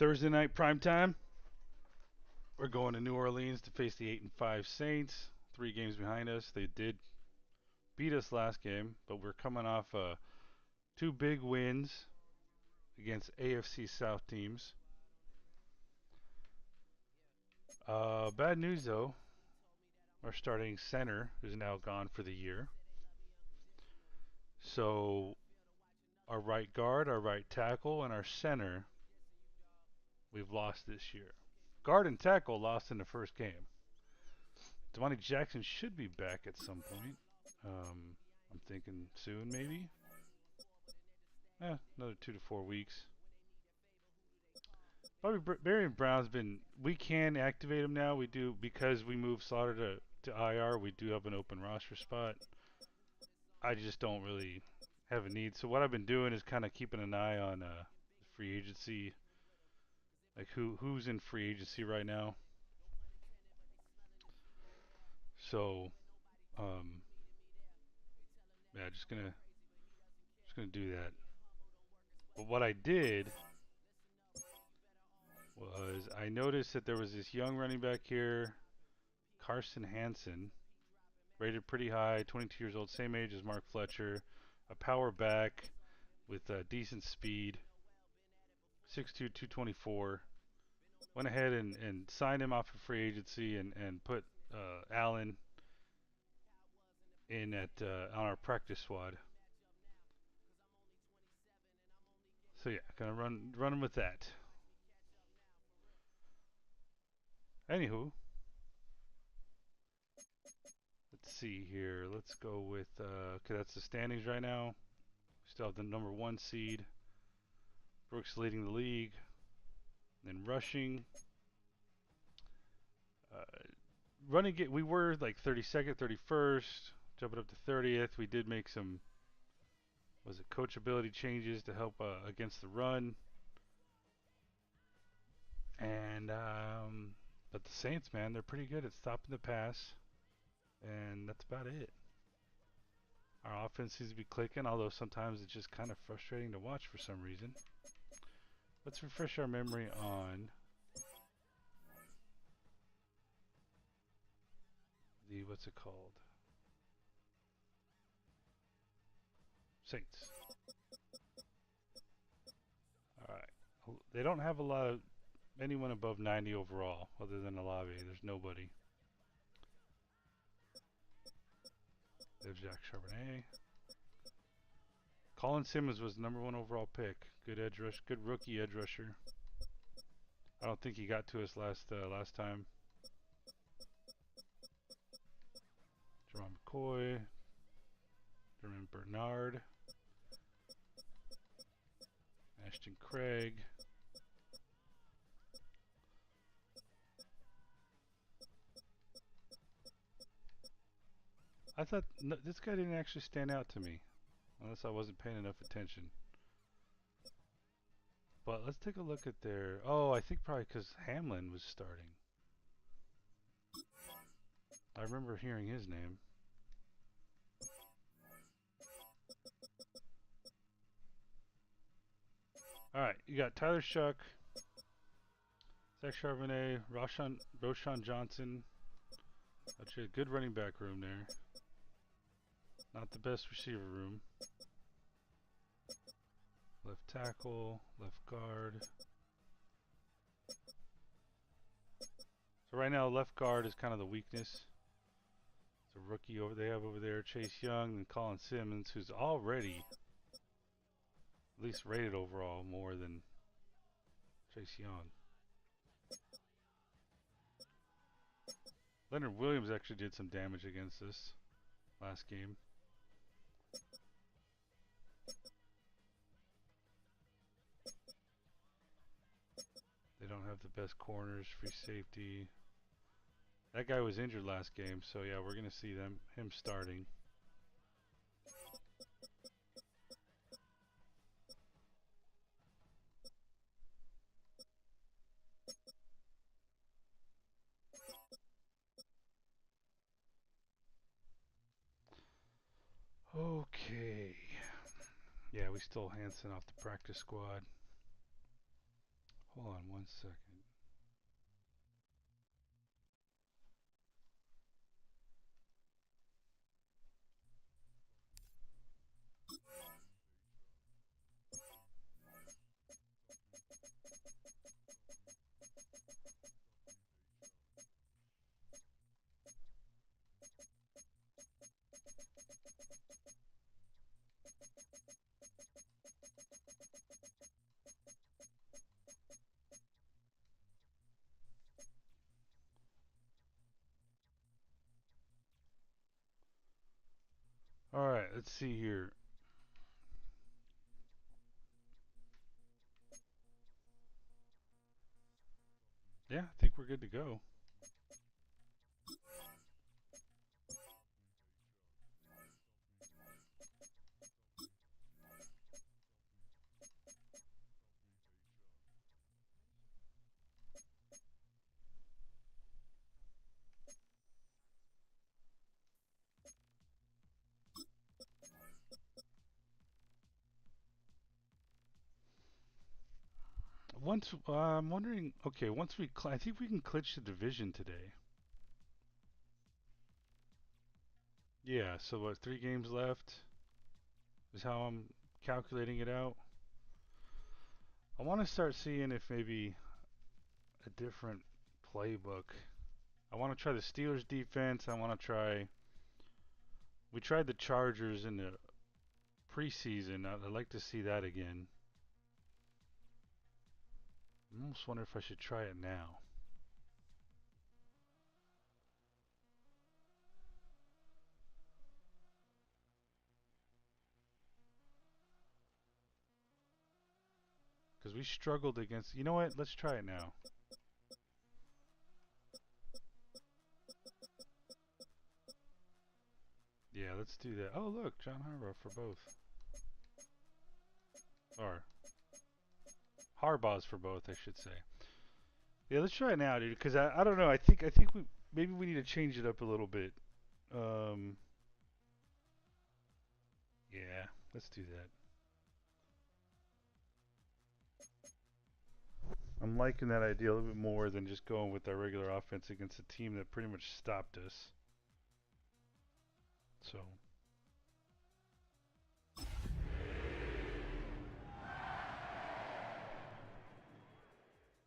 Thursday night prime time. We're going to New Orleans to face the 8-5 Saints. 3 games behind us. They did beat us last game, but we're coming off 2 big wins against AFC South teams. Bad news though. Our starting center is now gone for the year. So our right guard, our right tackle, and our center we've lost this year. Guard and tackle lost in the first game. Devontae Jackson should be back at some point. I'm thinking soon, maybe. Another 2 to 4 weeks. Probably Barry Brown's been. We can activate him now. We do because we moved Slaughter to IR. We do have an open roster spot. I just don't really have a need. So what I've been doing is kind of keeping an eye on free agency, like who's in free agency right now. So um, yeah, just gonna do that. But what I did was I noticed that there was this young running back here, Carson Hansen, rated pretty high, 22 years old, same age as Mark Fletcher, a power back with decent speed, 6'2", 224. Went ahead and signed him off of free agency and put Allen in at on our practice squad. So yeah, gonna run him with that. Anywho, let's see here. Let's go with okay. That's the standings right now. Still have the number 1 seed. Brooks leading the league. Then rushing. Uh, Running it, we were like 32nd, 31st, jumping up to 30th. We did make some, was it coachability changes to help against the run. And but the Saints, man, they're pretty good at stopping the pass, and that's about it. Our offense seems to be clicking, although sometimes it's just kind of frustrating to watch for some reason. Let's refresh our memory on the, what's it called? Saints. Alright. They don't have a lot of anyone above 90 overall, other than Olave. There's nobody. There's Jack Charbonnet. Colin Simmons was the number 1 overall pick. Good edge rush, good rookie edge rusher. I don't think he got to us last time. Jerome McCoy, Jermaine Bernard, Ashton Craig. I thought this guy didn't actually stand out to me, unless I wasn't paying enough attention. But let's take a look at their. Oh, I think probably because Hamlin was starting. I remember hearing his name. All right, you got Tyler Shuck, Zach Charbonnet, Roshan Johnson. Actually, a good running back room there. Not the best receiver room. Left tackle, left guard. So right now, left guard is kind of the weakness. It's a rookie they have over there, Chase Young, and Colin Simmons, who's already at least rated overall more than Chase Young. Leonard Williams actually did some damage against us last game. They don't have the best corners, free safety. That guy was injured last game, so yeah, we're gonna see him starting. Okay. Yeah, we stole Hansen off the practice squad. Hold on 1 second. All right, let's see here. Yeah, I think we're good to go. Once I'm wondering. Okay, once I think we can clinch the division today. Yeah. So what? 3 games left is how I'm calculating it out. I want to start seeing if maybe a different playbook. I want to try the Steelers defense. I want to try. We tried the Chargers in the preseason. I'd like to see that again. I almost wonder if I should try it now. Because we struggled against. You know what? Let's try it now. Yeah, let's do that. Oh, look, John Harbaugh for both. Or Harbaugh's for both, I should say. Yeah, let's try it now, dude. Because I don't know. I think we maybe we need to change it up a little bit. Yeah, let's do that. I'm liking that idea a little bit more than just going with our regular offense against a team that pretty much stopped us. So.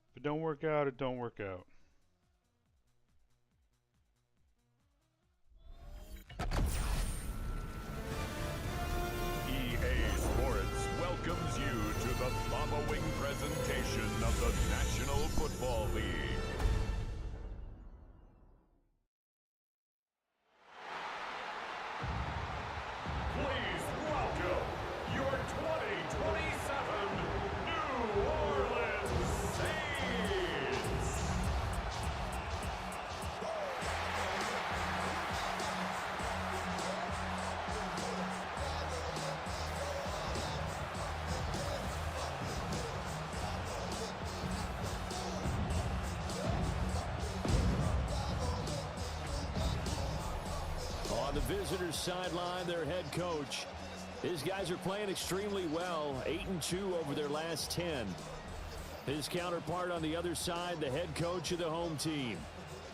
If it don't work out, it don't work out. EA Sports welcomes you to the following presentation of the National Football League. Please welcome your 2027 New Orleans Saints. On the visitors' sideline, their head coach. His guys are playing extremely well, 8-2 over their last 10. His counterpart on the other side, the head coach of the home team.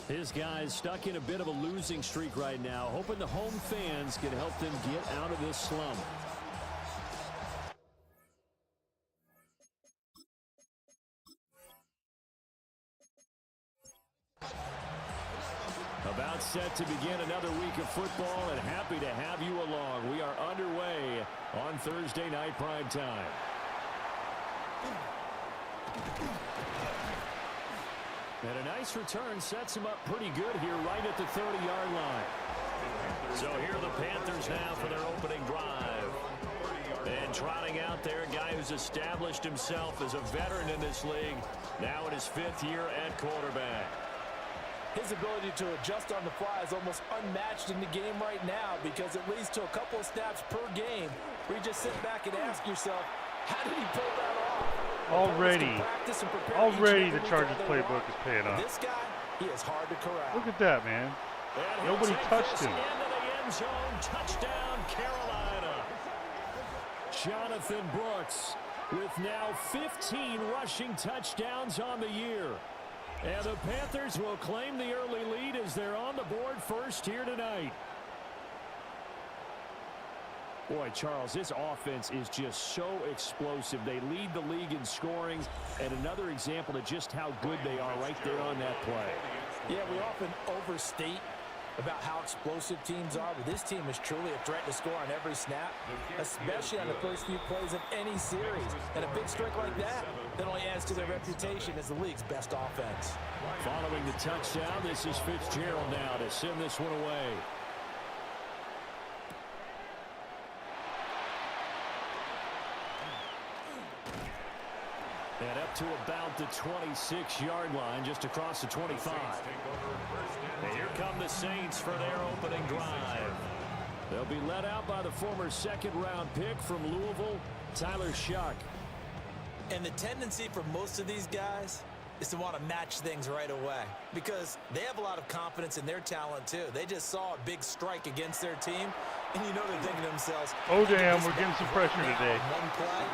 His guys stuck in a bit of a losing streak right now, hoping the home fans can help them get out of this slump. About set to begin another week of football, and happy to have you along. We are underway on Thursday night prime time. And a nice return sets him up pretty good here right at the 30-yard line. So here are the Panthers now for their opening drive. And trotting out there, a guy who's established himself as a veteran in this league, now in his 5th year at quarterback. His ability to adjust on the fly is almost unmatched in the game right now, because it leads to a couple of snaps per game where you just sit back and ask yourself, how did he pull that off? Already the Chargers playbook is paying off. This guy, he is hard to corral. Look at that, man. Nobody touched him. Into the end zone. Touchdown, Carolina. Jonathan Brooks with now 15 rushing touchdowns on the year. And the Panthers will claim the early lead as they're on the board first here tonight. Boy, Charles, this offense is just so explosive. They lead the league in scoring, and another example of just how good they are right there on that play. Yeah, we often overstate about how explosive teams are, but this team is truly a threat to score on every snap, especially on the first few plays of any series. And a big strike like that only adds to their reputation as the league's best offense. Following the touchdown, this is Fitzgerald now to send this one away. And up to about the 26-yard line, just across the 25. And here come the Saints for their opening drive. They'll be led out by the former second-round pick from Louisville, Tyler Shuck. And the tendency for most of these guys is to want to match things right away because they have a lot of confidence in their talent, too. They just saw a big strike against their team, and you know they're thinking to themselves, oh, damn, we're getting some pressure today. One play,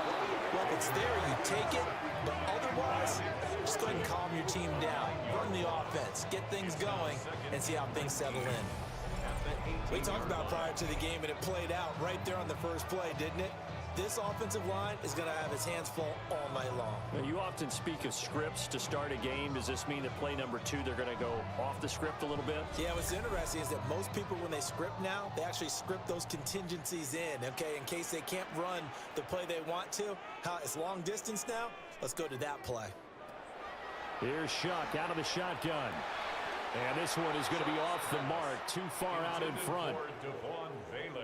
well, if it's there, you take it. But otherwise, just go ahead and calm your team down. Run the offense. Get things going and see how things settle in. We talked about prior to the game, and it played out right there on the first play, didn't it? This offensive line is going to have its hands full all night long. Now, you often speak of scripts to start a game. Does this mean that play number 2, they're going to go off the script a little bit? Yeah, what's interesting is that most people, when they script now, they actually script those contingencies in, okay, in case they can't run the play they want to. It's long distance now. Let's go to that play. Here's Shuck out of the shotgun. And this one is going to be off the mark, too far out in front.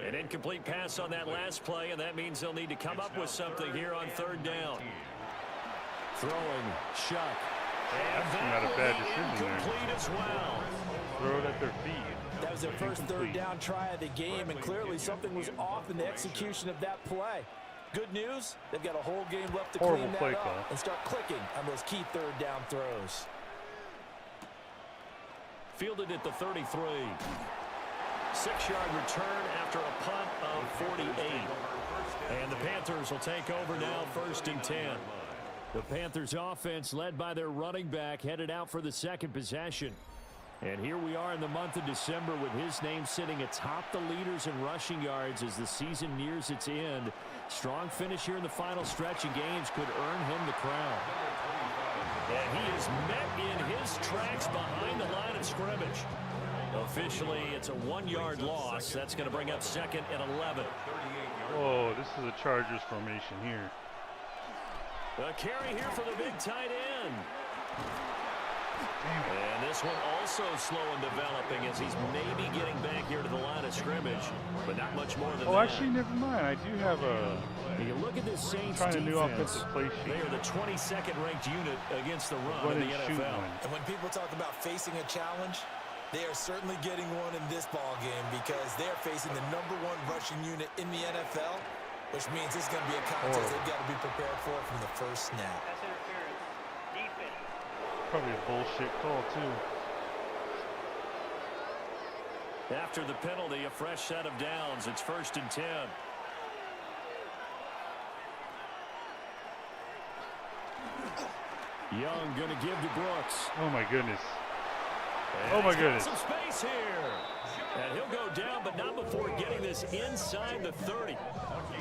An incomplete pass on that last play, and that means they'll need to come up with something here on third down. Throwing, Shuck. That's not a bad decision incomplete there. As well. Throw it at their feet. That was their first third down try of the game, and clearly something was off in the execution of that play. Good news, they've got a whole game left to clean that up and start clicking on those key third down throws. Fielded at the 33. 6-yard return after a punt of 48. And the Panthers will take over now, 1st and 10. The Panthers offense led by their running back headed out for the second possession. And here we are in the month of December with his name sitting atop the leaders in rushing yards as the season nears its end. Strong finish here in the final stretch of games could earn him the crown. And he is met in his tracks behind the line of scrimmage. Officially, it's a 1-yard loss. That's going to bring up 2nd and 11. Oh, this is a Chargers formation here. A carry here for the big tight end. And this one also slow in developing as he's maybe getting back here to the line of scrimmage, but not much more than that. Oh, actually, never mind. I do have a... You look at this Saints trying defense. a new offensive play sheet. They are the 22nd ranked unit against the run in the NFL. And when people talk about facing a challenge, they are certainly getting one in this ball game because they're facing the #1 rushing unit in the NFL, which means this is going to be a contest they've got to be prepared for from the first snap. Probably a bullshit call, too. After the penalty, a fresh set of downs. It's 1st and 10. Young going to give to Brooks. Oh, my goodness. And oh, my goodness. Some space here. And he'll go down, but not before getting this inside the 30.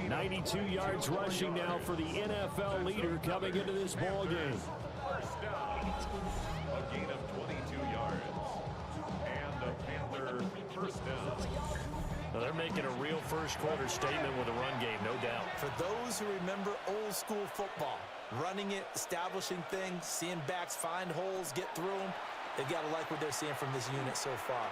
92 yards rushing now for the NFL leader coming into this ball game. First down. A gain of 22 yards. And the Panther first down. Well, they're making a real first-quarter statement with a run game, no doubt. For those who remember old-school football, running it, establishing things, seeing backs find holes, get through them, they've got to like what they're seeing from this unit so far.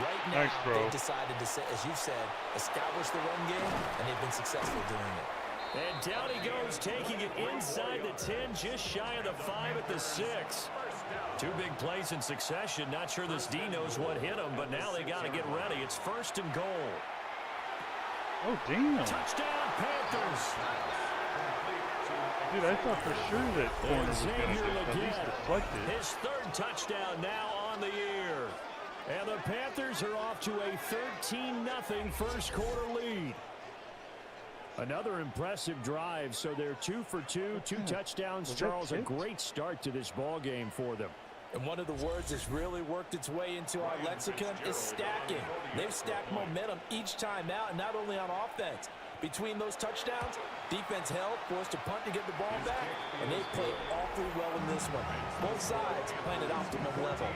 Right now, they've decided to, as you said, establish the run game, and they've been successful doing it. And down he goes, taking it inside the 10, just shy of the 5 at the 6. 2 big plays in succession. Not sure this D knows what hit him, but now they got to get ready. It's 1st and goal. Oh, damn. Touchdown, Panthers. Dude, I thought for sure that corner was going to get at least deflected. His 3rd touchdown now on the year. And the Panthers are off to a 13-0 first quarter lead. Another impressive drive, so they're 2 for 2, 2 touchdowns. Charles, a great start to this ball game for them. And one of the words that's really worked its way into our lexicon is stacking. They've stacked momentum each time out, and not only on offense. Between those touchdowns, defense held, forced to punt to get the ball back, and they played awfully well in this one. Both sides playing at optimum level.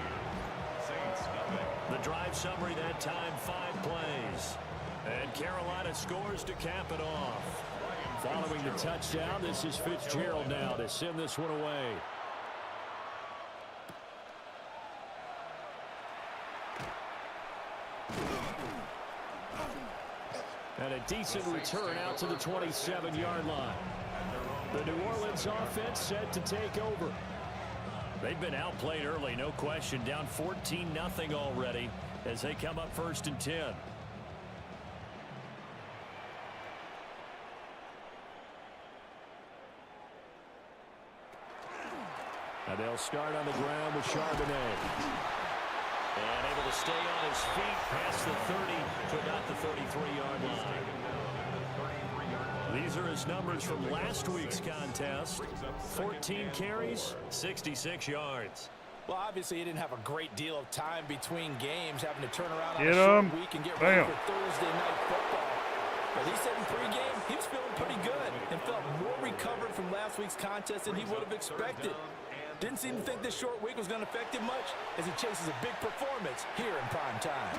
The drive summary that time, 5 plays. And Carolina scores to cap it off. Following the touchdown, this is Fitzgerald now to send this one away. And a decent return out to the 27-yard line. The New Orleans offense set to take over. They've been outplayed early, no question. Down 14-0 already as they come up 1st and 10. And they'll start on the ground with Charbonnet. And able to stay on his feet past the 30 to about the 33-yard line. These are his numbers from last week's contest. 14 carries, 66 yards. Well, obviously, he didn't have a great deal of time between games, having to turn around on Get a short him. week and get ready for Thursday night football. But he said in pregame, he was feeling pretty good and felt more recovered from last week's contest than he would have expected. Didn't seem to think this short week was going to affect him much as he chases a big performance here in prime time.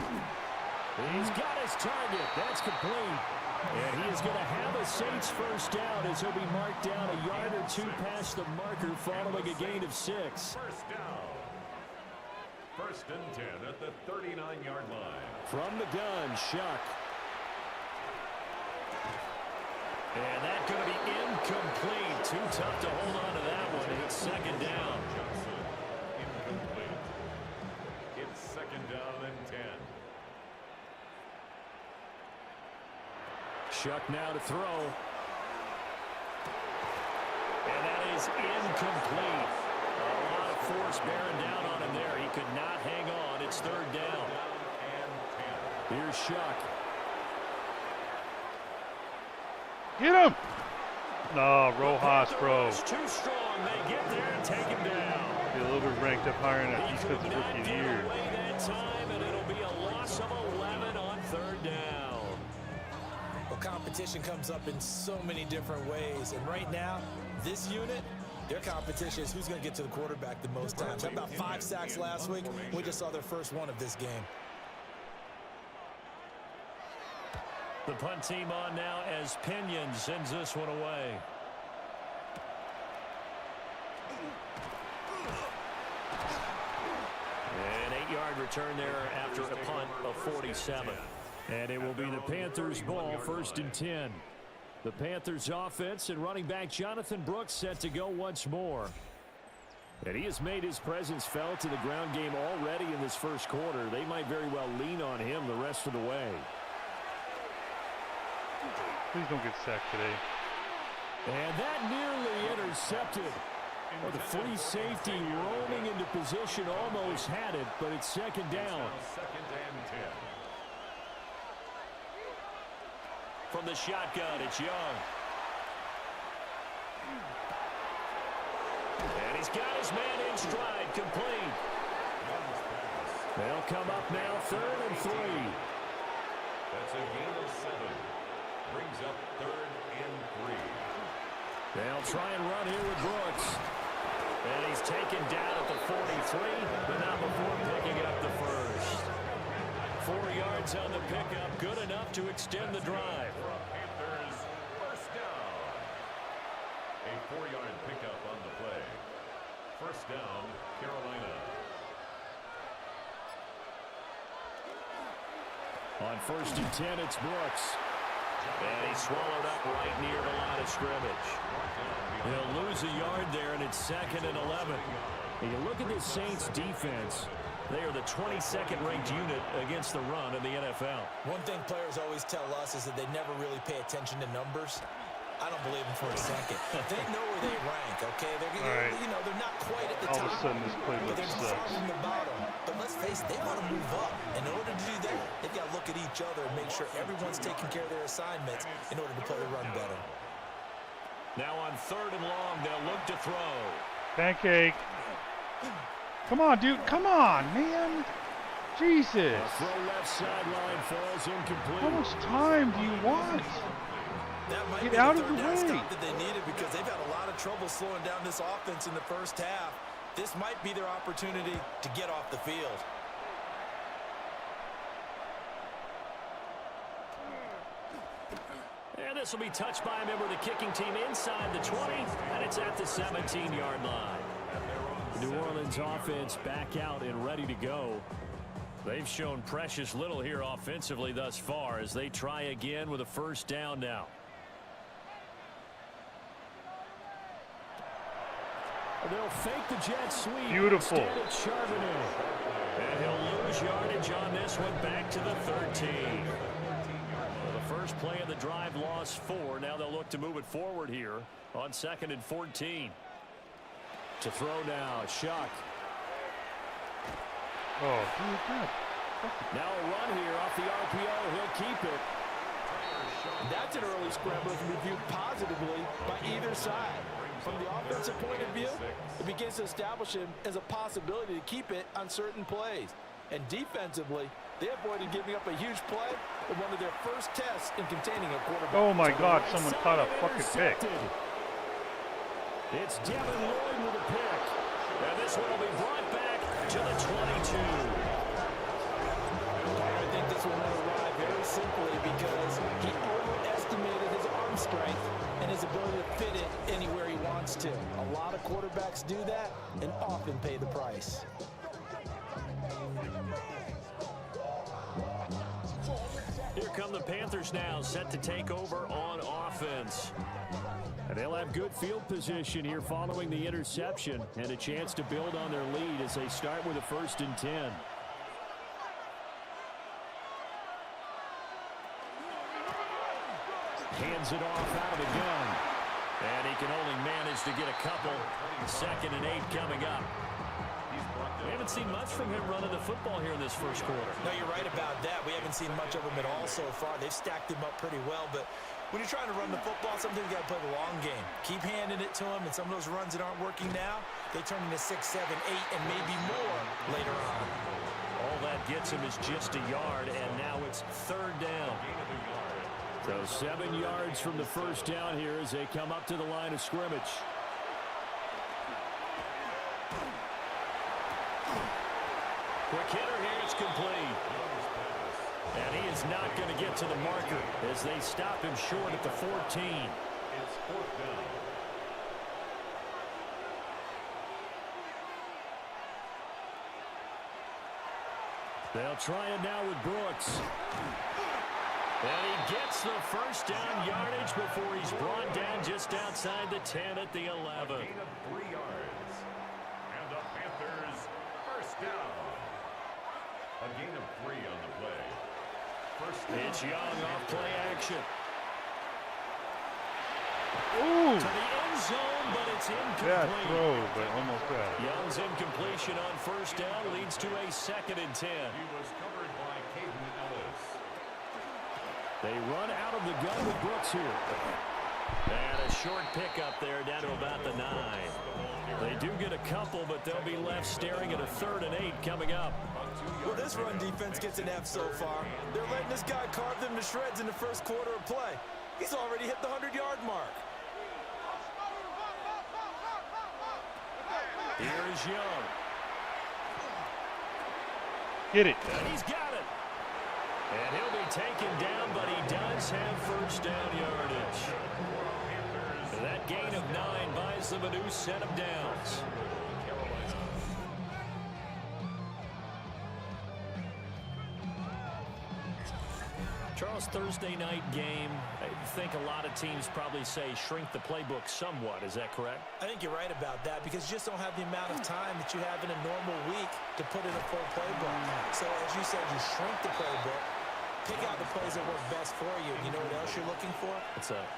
He's got his target. That's complete. And he is going to have a Saints first down as he'll be marked down a yard or 2 past the marker following a gain of 6. First down. 1st and 10 at the 39-yard line. From the gun, Shuck. And that's going to be incomplete. Too tough to hold on to that one. It's 2nd down. Incomplete. It's 2nd down and 10. Shuck now to throw. And that is incomplete. A lot of force bearing down on him there. He could not hang on. It's 3rd down. Here's Shuck. Get him! No, Rojas, bro. Too strong. They get there and take him down. Be a little bit ranked up higher in that defensive rookie of the year. Away that time, and it'll be a loss of 11 on 3rd down. Well, competition comes up in so many different ways. And right now, this unit, their competition is who's going to get to the quarterback the most times. Had about 5 sacks last week. We just saw their first one of this game. The punt team on now as Pinion sends this one away. An 8-yard return there after a punt of 47. And it will be the Panthers' ball, 1st and 10. The Panthers' offense and running back Jonathan Brooks set to go once more. And he has made his presence felt in the ground game already in this 1st quarter. They might very well lean on him the rest of the way. Please don't get sacked today. And that nearly intercepted. Well, the free safety roaming into position almost had it, but it's 2nd down. 2nd and 10. From the shotgun, it's Young. And he's got his man in stride, complete. They'll come up now 3rd and 3. That's a gain of 7. Brings up 3rd and 3. They'll try and run here with Brooks. And he's taken down at the 43, but not before picking up the first. 4 yards on the pickup, good enough to extend the drive. Panthers first down. A 4-yard pickup on the play. First down, Carolina. On 1st and 10, it's Brooks. And he's swallowed up right near the line of scrimmage. He'll lose a yard there, and it's 2nd and 11. And you look at this Saints defense. They are the 22nd ranked unit against the run in the NFL. One thing players always tell us is that they never really pay attention to numbers. I don't believe them for a second. They know where they rank, okay? They're, right. they're not quite at the All top. of a sudden, this But playbook they're sucks. from the bottom. But let's face it, they want to move up. In order to do that, they've got to look at each other and make sure everyone's taking care of their assignments in order to play the run better. Now on 3rd and long, they'll look to throw. Pancake. Come on, dude. Come on, man. Jesus. The throw left sideline falls incomplete. How much time do you want? That might Get be out the of the third down way. stop that they needed because they've had a lot of trouble slowing down this offense in the first half. This might be their opportunity to get off the field. And this will be touched by a member of the kicking team inside the 20, and it's at the 17-yard line. The New Orleans offense back out and ready to go. They've shown precious little here offensively thus far as they try again with a first down now. They'll fake the jet sweep. Beautiful. Instead, it's Charbonnet. And he'll lose yardage on this one back to the 13. Well, the first play of the drive lost 4. Now they'll look to move it forward here on 2nd and 14. To throw now, Shuck. Oh, dude, God. Now a run here off the RPO. He'll keep it. That's an early scramble that can be viewed positively by either side. From the offensive point of view, it begins to establish him as a possibility to keep it on certain plays. And defensively, they avoided giving up a huge play in one of their first tests in containing a quarterback. Oh, my God. Someone caught a fucking pick. It's Devin Lloyd with a pick. And this one will be brought back to the 22. I think this one will arrive very simply because he overestimated his arm strength and his ability to fit it anywhere he wants to. A lot of quarterbacks do that and often pay the price. Here come the Panthers now, set to take over on offense. And they'll have good field position here following the interception and a chance to build on their lead as they start with a 1st and 10. Hands it off out of the gun. And he can only manage to get a couple. 2nd and 8 coming up. We haven't seen much from him running the football here in this first quarter. No, you're right about that. We haven't seen much of him at all so far. They've stacked him up pretty well, but when you're trying to run the football, sometimes you got to play the long game. Keep handing it to him, and some of those runs that aren't working now, they turn into 6, 7, 8, and maybe more later on. All that gets him is just a yard, and now it's 3rd down. So 7 yards from the first down here as they come up to the line of scrimmage. Quick hitter here, it's complete. And he is not going to get to the marker as they stop him short at the 14. It's 4th down. They'll try it now with Brooks. And he gets the first down yardage before he's brought down just outside the 10 at the 11. A gain of 3 yards. And the Panthers, 1st down. A gain of 3 on the play. 1st down. It's Young off play action. Ooh. To the end zone, but it's incomplete. Bad throw, but almost bad. Young's incompletion on first down leads to a 2nd and 10. He was covered by Caden Ellis. They run out of the gun with Brooks here. And a short pickup there down to about the 9. They do get a couple, but they'll be left staring at a 3rd and 8 coming up. Well, this run defense gets an F so far. They're letting this guy carve them to shreds in the first quarter of play. He's already hit the 100-yard mark. Here is Young. Get it. And he's got it. And he'll be taken down, but he does have first down yardage. That gain of 9 buys them a new set of downs. Charles, Thursday night game, I think a lot of teams probably say shrink the playbook somewhat. Is that correct? I think you're right about that because you just don't have the amount of time that you have in a normal week to put in a full playbook. So as you said, you shrink the playbook. Pick out the plays that work best for you. You know what else you're looking for?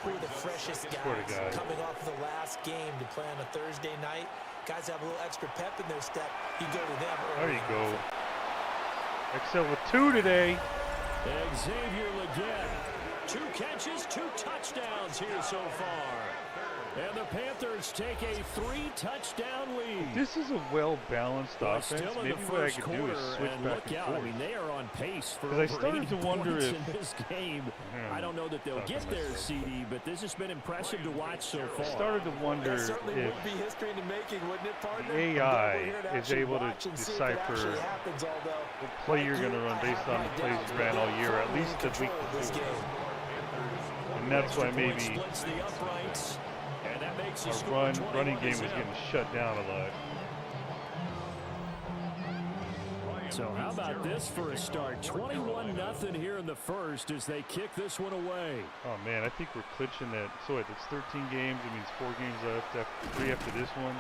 Who are the freshest guys coming off of the last game to play on a Thursday night? Guys have a little extra pep in their step. You go to them early. There you go. Excel with 2 today. Xavier Legette. 2 catches, 2 touchdowns here so far. And the Panthers take a 3-touchdown lead. This is a well-balanced offense. Still in Maybe the what I first could do is quarter, switch and back look and out. forth. I mean, they are on pace for I over started 80 to wonder points if in this game. I don't know that they'll get there, CD, but this has been impressive to watch so far. I started to wonder if would be history in the making, wouldn't it, partner? the AI is able to decipher what play you're going to run based on the plays you ran all year, at least the week before. And that's why maybe our running game was getting shut down a lot. So how about this for a start? 21-0 here in the first as they kick this one away. Oh, man, I think we're clinching that. So it's 13 games. It means 4 games left, 3 after this one.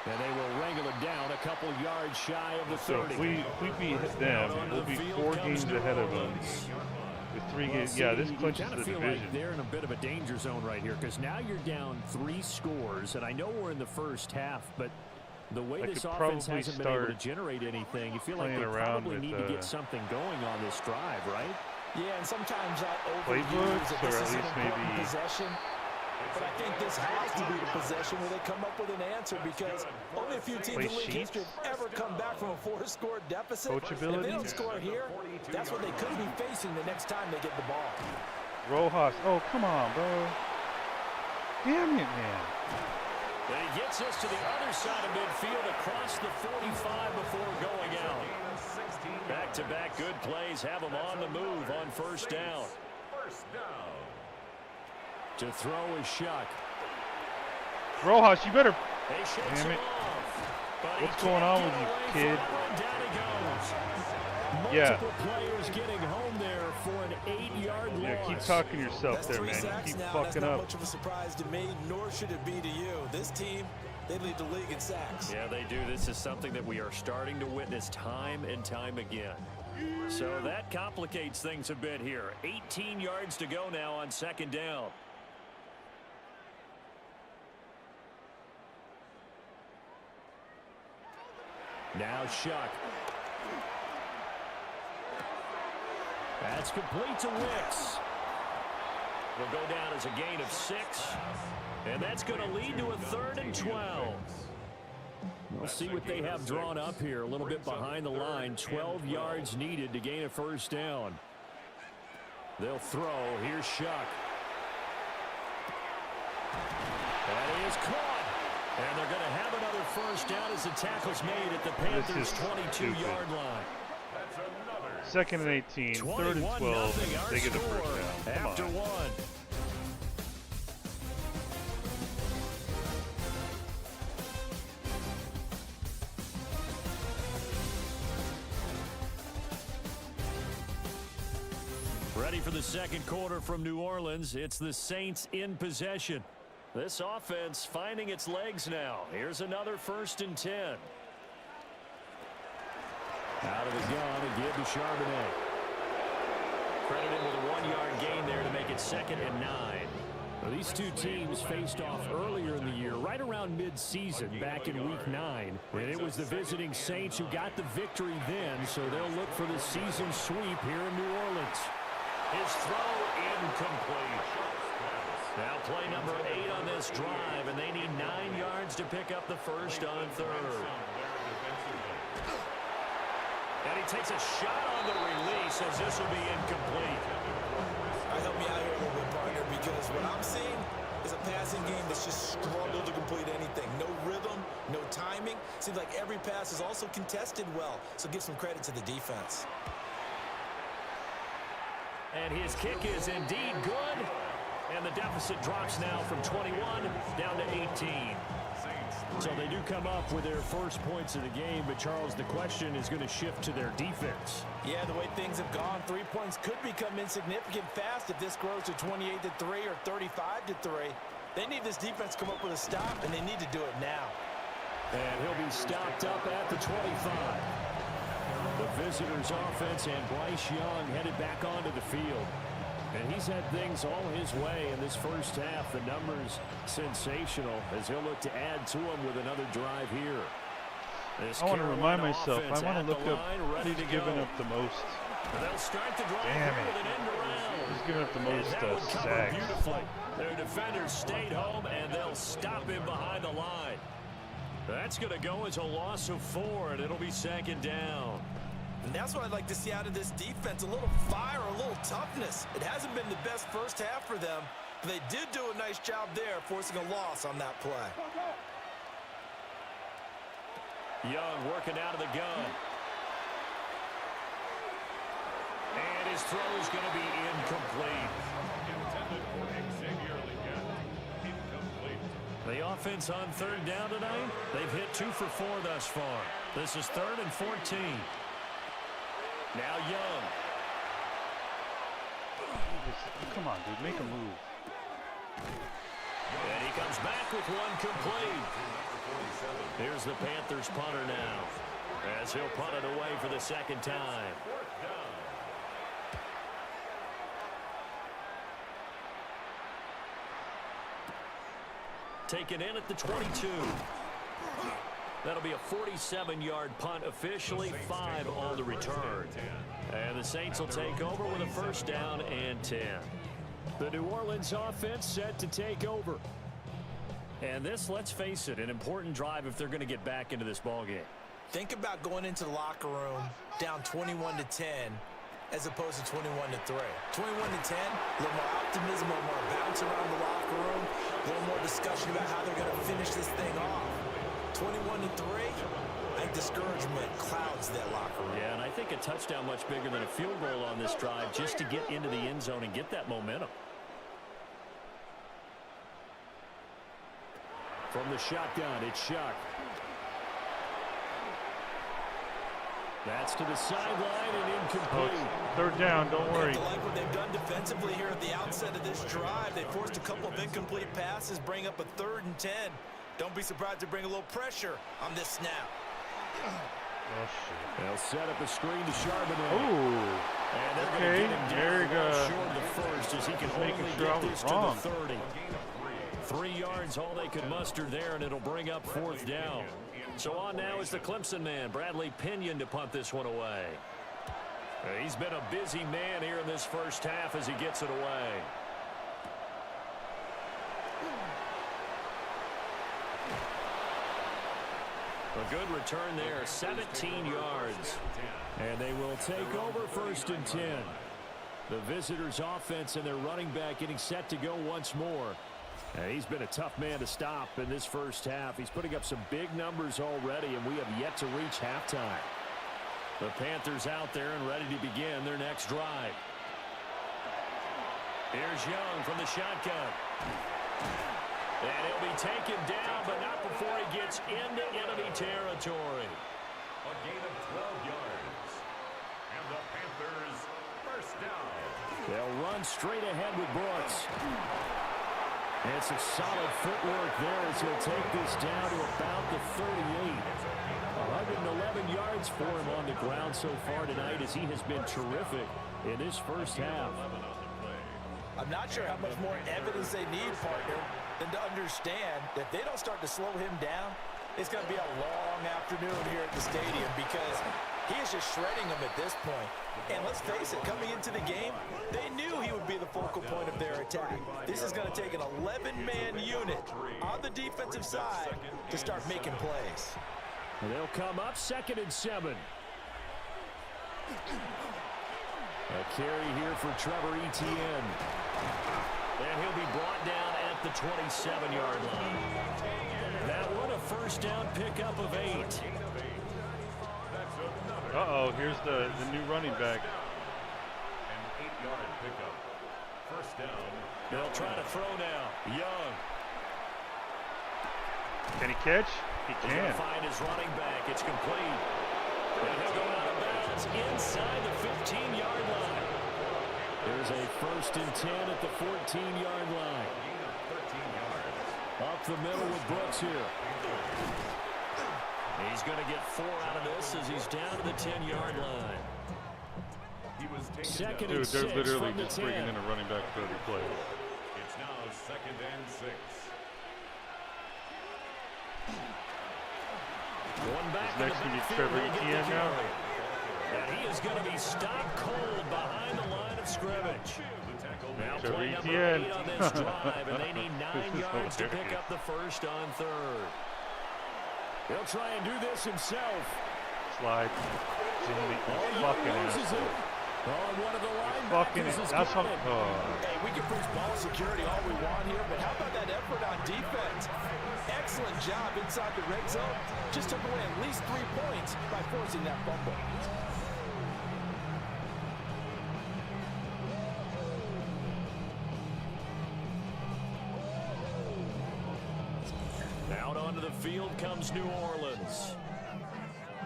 And they will wrangle it down a couple yards shy of the 30. So if we beat them, we'll be 4 games ahead of them. With 3 games, yeah, this clinches the division. Like they're in a bit of a danger zone right here because now you're down 3 scores, and I know we're in the first half, but the way this offense hasn't been able to generate anything, you feel like they probably need to get something going on this drive, right? Yeah, and sometimes I overuse that this is an important maybe possession. But I think this has to be the possession where they come up with an answer because only a few teams in league history have ever come back from a 4-score deficit. If they don't score here, that's what they could be facing the next time they get the ball. Rojas, oh, come on, bro. Damn it, man. But he gets us to the other side of midfield across the 45 before going out. Back-to-back good plays have him on the move on first down. To throw is Shuck. Rojas, you better. Damn it. What's going on with you, kid? Multiple players getting home there for an 8-yard loss. Yeah, keep talking to yourself there, man. You keep fucking up. That's not much of a surprise to me, nor should it be to you. This team, they lead the league in sacks. Yeah, they do. This is something that we are starting to witness time and time again. So that complicates things a bit here. 18 yards to go now on second down. Now Shuck. That's complete to Wicks. Will go down as a gain of 6. And that's going to lead to a 3rd and 12. We'll see what they have drawn up here. A little bit behind the line. 12 yards needed to gain a first down. They'll throw. Here's Shuck. That is caught. And they're going to have another first down as the tackle's made at the Panthers' 22-yard line. 2nd and 18, 3rd and 12. They get the first down. Come after on. 1. Ready for the second quarter from New Orleans. It's the Saints in possession. This offense finding its legs now. Here's another 1st and 10. Out of the gun again to Charbonnet. Credited with a 1-yard gain there to make it 2nd and 9. Well, these two teams faced off earlier in the year, right around mid-season, back in Week 9. And it was the visiting Saints who got the victory then, so they'll look for the season sweep here in New Orleans. His throw incomplete. Now play number 8 on this drive, and they need 9 yards to pick up the first on 3rd. And he takes a shot on the release as this will be incomplete. Help me out here a little bit, partner, because what I'm seeing is a passing game that's just struggled to complete anything. No rhythm, no timing. Seems like every pass is also contested well, so give some credit to the defense. And his kick is indeed good. And the deficit drops now from 21 down to 18. So they do come up with their first points of the game, but Charles, the question is going to shift to their defense. Yeah, the way things have gone, 3 points could become insignificant fast if this grows to 28-3 or 35-3. They need this defense to come up with a stop, and they need to do it now. And he'll be stopped up at the 25. The visitors' offense and Bryce Young headed back onto the field. And he's had things all his way in this first half. The numbers sensational as he'll look to add to them with another drive here. I want to remind myself, I want to look up who's giving up the most. They'll start the drive Damn with an it. end around. Who's giving up the most That one covered sacks? beautifully. Their defenders stayed home, and they'll stop him behind the line. That's going to go as a loss of 4, and it'll be second down. And that's what I'd like to see out of this defense, a little fire, a little toughness. It hasn't been the best first half for them, but they did do a nice job there, forcing a loss on that play. Young working out of the gun. And his throw is going to be incomplete. Intended for Xavier Leggett. Incomplete. The offense on third down tonight, they've hit 2 for 4 thus far. This is 3rd and 14. Now Young. Come on, dude, make a move. And he comes back with one complete. Here's the Panthers punter now, as he'll punt it away for the second time. Taken in at the 22. That'll be a 47-yard punt officially, 5 on the return. And the Saints will take over with a first down and 10. The New Orleans offense set to take over. And this, let's face it, an important drive if they're going to get back into this ballgame. Think about going into the locker room down 21-10 as opposed to 21-3. 21-10, a little more optimism, a little more bounce around the locker room, a little more discussion about how they're going to finish this thing off. 21-3, I think discouragement clouds that locker room. Yeah, and I think a touchdown much bigger than a field goal on this drive just to get into the end zone and get that momentum. From the shotgun, it's Shuck. That's to the sideline and incomplete. Oh, third down, don't worry. I like what they've done defensively here at the outset of this drive. They forced a couple of incomplete passes, bring up a 3rd and 10. Don't be surprised to bring a little pressure on this snap. Oh, shit. They'll set up a screen to Charbonnet. Oh, And they're okay. going to get him There you down go. short of the first as he can Making only sure I get was this to wrong. the 30. 3 yards, all they could muster there, and it'll bring up 4th down. So on now is the Clemson man, Bradley Pinion, to punt this one away. He's been a busy man here in this first half as he gets it away. A good return there, 17 yards. And they will take over 1st and 10. The visitors' offense and their running back getting set to go once more. He's been a tough man to stop in this first half. He's putting up some big numbers already, and we have yet to reach halftime. The Panthers out there and ready to begin their next drive. Here's Young from the shotgun. And he'll be taken down, but not before he gets into enemy territory. A gain of 12 yards. And the Panthers first down. They'll run straight ahead with Brooks. And some solid footwork there as he'll take this down to about the 38. 111 yards for him on the ground so far tonight as he has been terrific in this first half. I'm not sure how much more evidence they need, partner, than to understand that if they don't start to slow him down, it's going to be a long afternoon here at the stadium because he is just shredding them at this point. And let's face it, coming into the game, they knew he would be the focal point of their attack. This is going to take an 11-man unit on the defensive side to start making plays. And they'll come up 2nd and 7. A carry here for Trevor Etienne. And he'll be brought down at the 27-yard line. That one a first down pickup of 8. Uh-oh, here's the new running back. An 8-yard pickup. First down. They'll try to throw now. Young. Can he catch? He He's going can. to find his running back. It's complete. And he'll go out of bounds inside the 15-yard line. There's a 1st and 10 at the 14-yard line. Gain of 13 yards. Up the middle with Brooks here. He's going to get 4 out of this as he's down to the 10-yard line. He was taken Second down. and Dude, they're 6 literally from the just 10. bringing in a running back for every play. It's now 2nd and 6. One back in the Next to be backfield, Trevor he'll get the Etienne now. carry. And he is going to be stopped cold behind the line of scrimmage. Now Trevor play number Etienne. 8 on this drive, and they need 9 This is yards to pick hilarious. up the first on 3rd. He'll try and do this himself. Slide. Jimmy, fucking loses asshole. it. Oh, one of the Fucking linebackers is that's how. got it. Hey, we can preach ball security all we want here, but how about that effort on defense? Excellent job inside the red zone. Just took away at least 3 points by forcing that fumble. Out onto the field comes New Orleans.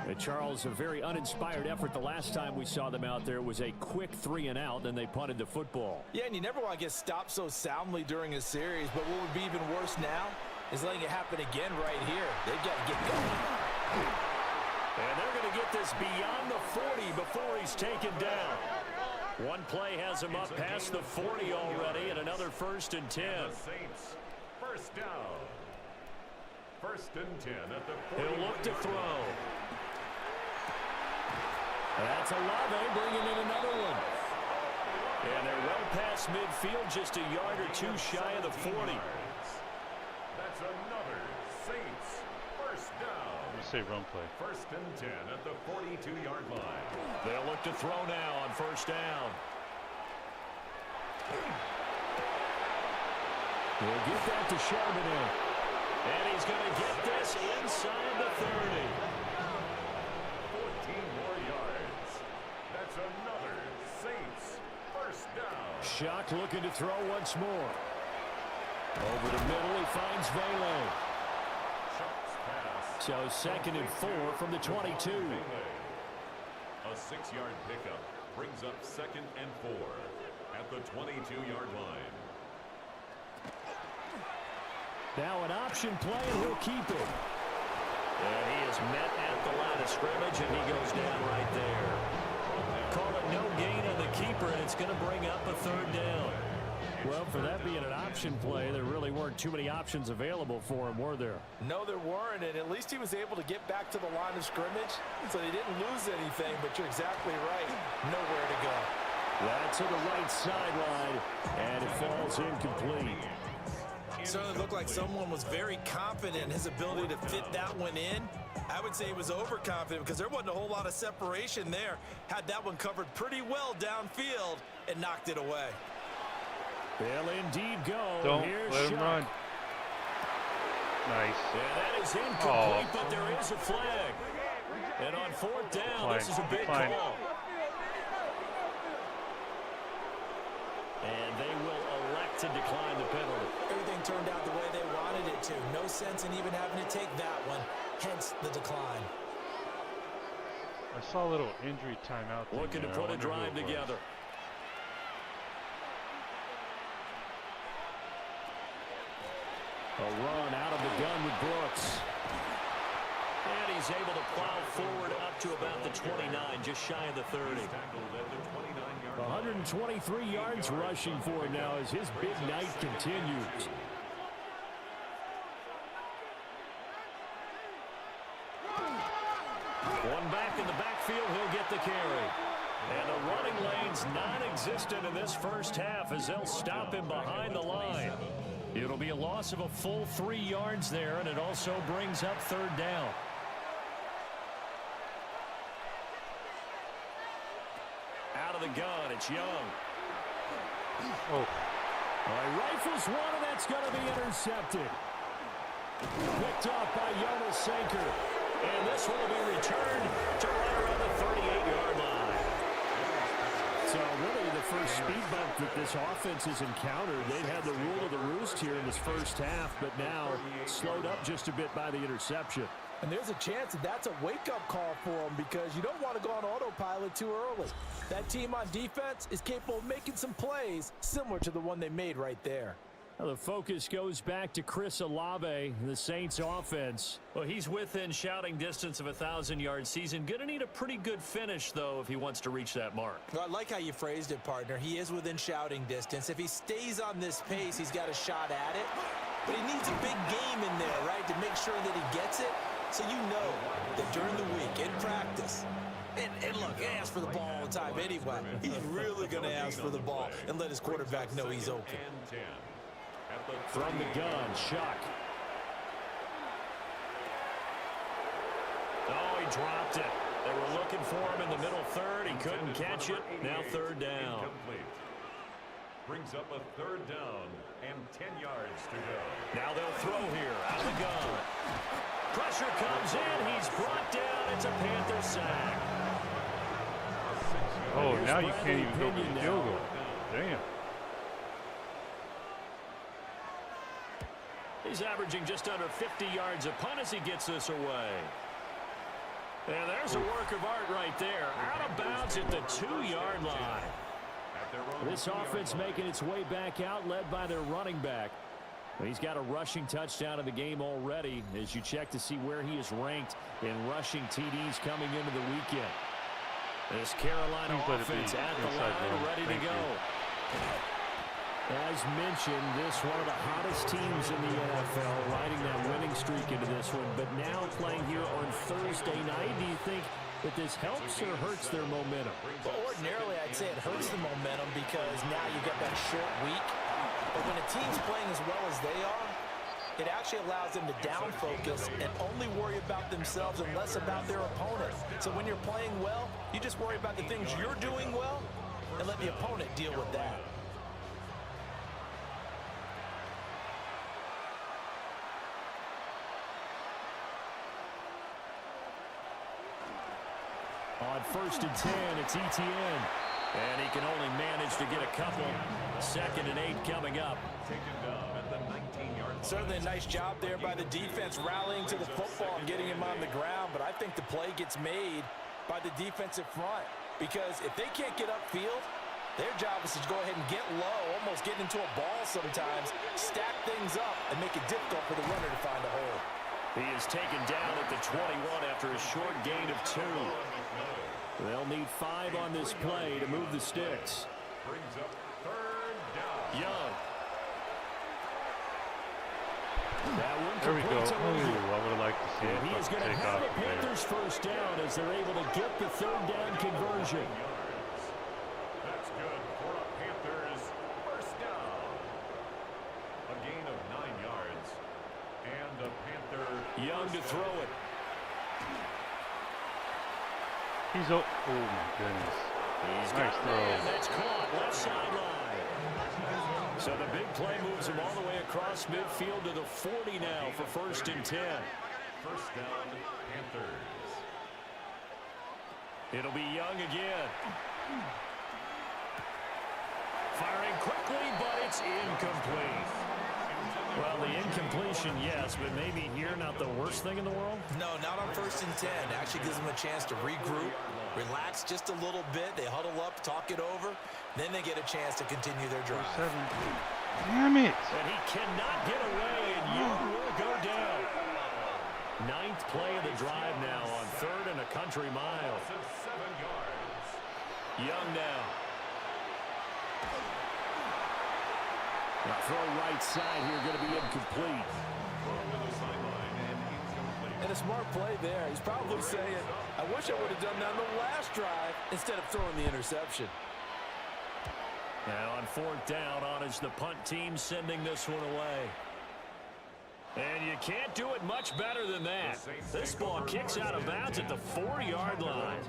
And Charles, a very uninspired effort the last time we saw them out there. It was a quick 3 and out, then they punted the football. Yeah, and you never want to get stopped so soundly during a series, but what would be even worse now is letting it happen again right here. They've got to get going. And they're going to get this beyond the 40 before he's taken down. One play has him up past the 40 already, and another 1st and 10. The Saints, 1st down. 1st and 10 at the 40. He'll look to throw. That's Olave bringing in another one. And they're well past midfield, just a yard or 2 shy of the 40. That's another Saints 1st down. You say run play. 1st and 10 at the 42-yard line. They'll look to throw now on 1st down. He'll get that to Charbonnet. And he's going to get this inside the 30. 14 more yards. That's another Saints 1st down. Shock looking to throw once more. Over the middle, he finds Vele. Shots pass. So 2nd and 4 from the 22. A 6-yard pickup brings up 2nd and 4 at the 22-yard line. Now an option play, and he'll keep it. And he is met at the line of scrimmage, and he goes down right there. Call it no gain on the keeper, and it's going to bring up a 3rd down. Well, for that being an option play, there really weren't too many options available for him, were there? No, there weren't, and at least he was able to get back to the line of scrimmage, so he didn't lose anything, but you're exactly right. Nowhere to go. That's to the right sideline, and it falls incomplete. It certainly looked like someone was very confident in his ability to fit that one in. I would say he was overconfident because there wasn't a whole lot of separation there. Had that one covered pretty well downfield and knocked it away. They'll indeed go. Don't Here's let him Shock. run. Nice. Yeah, that is incomplete, but there is a flag. And on 4th down, this is a big call. And they will elect to decline the penalty. Everything turned out the way they wanted it to. No sense in even having to take that one, hence the decline. I saw a little injury timeout thing Looking to there. put I a wonder who drive it was. together. A run out of the gun with Brooks. And he's able to plow forward up to about the 29, just shy of the 30. 123 yards rushing for him now as his big night continues. One back in the backfield, he'll get the carry. And the running lane's non-existent in this first half as they'll stop him behind the line. It'll be a loss of a full 3 yards there, and it also brings up 3rd down. Out of the gun, it's Young. Oh. Rifles one, and that's going to be intercepted. Picked off by Jonas Sanker. And this one will be returned to right around the 38-yard line. So really the first speed bump that this offense has encountered. They've had the rule of the roost here in this first half, but now slowed up just a bit by the interception. And there's a chance that that's a wake-up call for them because you don't want to go on autopilot too early. That team on defense is capable of making some plays similar to the one they made right there. Well, the focus goes back to Chris Olave, the Saints offense. Well, he's within shouting distance of a 1,000-yard season. Going to need a pretty good finish, though, if he wants to reach that mark. Well, I like how you phrased it, partner. He is within shouting distance. If he stays on this pace, he's got a shot at it. But he needs a big game in there, right, to make sure that he gets it. So you know that during the week, in practice, and look, he asks for the ball all the time anyway. He's really going to ask for the ball and let his quarterback know he's open. From the gun, Chuck. Oh, he dropped it. They were looking for him in the middle third. He couldn't catch it. Now third down. Brings up a third down and 10 yards to go. Now they'll throw here out of the gun. Pressure comes in. He's brought down. It's a Panther sack. Oh, Here's now you Bradley can't even go for Pinion the now. field goal. Damn. He's averaging just under 50 yards a punt as he gets this away. And there's a work of art right there. Out of bounds at the 2-yard line. This offense making its way back out, led by their running back. He's got a rushing touchdown in the game already as you check to see where he is ranked in rushing TDs coming into the weekend. This Carolina offense at the line, ready to go. As mentioned, this one of the hottest teams in the NFL, riding that winning streak into this one. But now playing here on Thursday night, do you think that this helps or hurts their momentum? Well, ordinarily, I'd say it hurts the momentum because now you've got that short week. But when a team's playing as well as they are, it actually allows them to down focus and only worry about themselves and less about their opponent. So when you're playing well, you just worry about the things you're doing well and let the opponent deal with that. On 1st and 10, it's Etienne. And he can only manage to get a couple. 2nd and 8 coming up. Certainly a nice job there by the defense rallying to the football and getting him on the ground. But I think the play gets made by the defensive front. Because if they can't get upfield, their job is to go ahead and get low, almost get into a ball sometimes, stack things up, and make it difficult for the runner to find a hole. He is taken down at the 21 after a short gain of 2. They'll need 5 on this play to move the sticks. Brings up third down. Young. That one There we go. completes Ooh, over. I would have liked to see And he it is going to take have off a there. Panthers first down as they're able to get the 3rd down conversion. That's good for a Panthers first down. A gain of 9 yards. And a Panther Young to throw it. He's oh my goodness. He's Nice got throw. man. That's caught left sideline. So the big play moves him all the way across midfield to the 40 now for 1st and 10. first down Panthers. It'll be Young again. Firing quickly, but it's incomplete. Well, the incompletion, yes, but maybe here not the worst thing in the world? No, not on 1st and 10. Actually gives them a chance to regroup, relax just a little bit. They huddle up, talk it over. Then they get a chance to continue their drive. 7. Damn it. And he cannot get away, and Young will go down. 9th play of the drive now on 3rd and a country mile. 7 yards. Young now. Now throw right side here, going to be incomplete. And a smart play there. He's probably saying, I wish I would have done that on the last drive instead of throwing the interception. Now on 4th down, on is the punt team sending this one away. And you can't do it much better than that. This ball kicks out of bounds at the 4-yard line.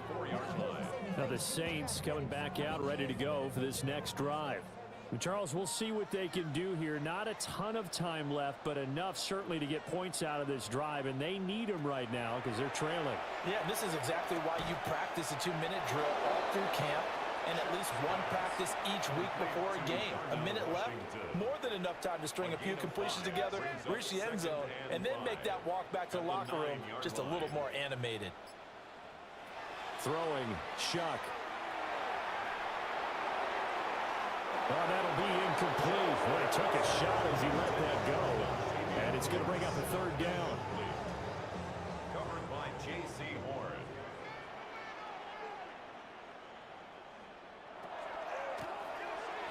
Now the Saints coming back out ready to go for this next drive. And Charles, we'll see what they can do here. Not a ton of time left, but enough certainly to get points out of this drive, and they need them right now because they're trailing. Yeah, this is exactly why you practice a 2-minute drill all through camp and at least one practice each week before a game. A minute left, more than enough time to string a few completions together, reach the end zone, and then make that walk back to the locker room just a little more animated. Throwing, Chuck. Oh, that'll be incomplete. Boy, he took a shot as he let that go. And it's going to bring up a third down. Covered by J.C. Horn.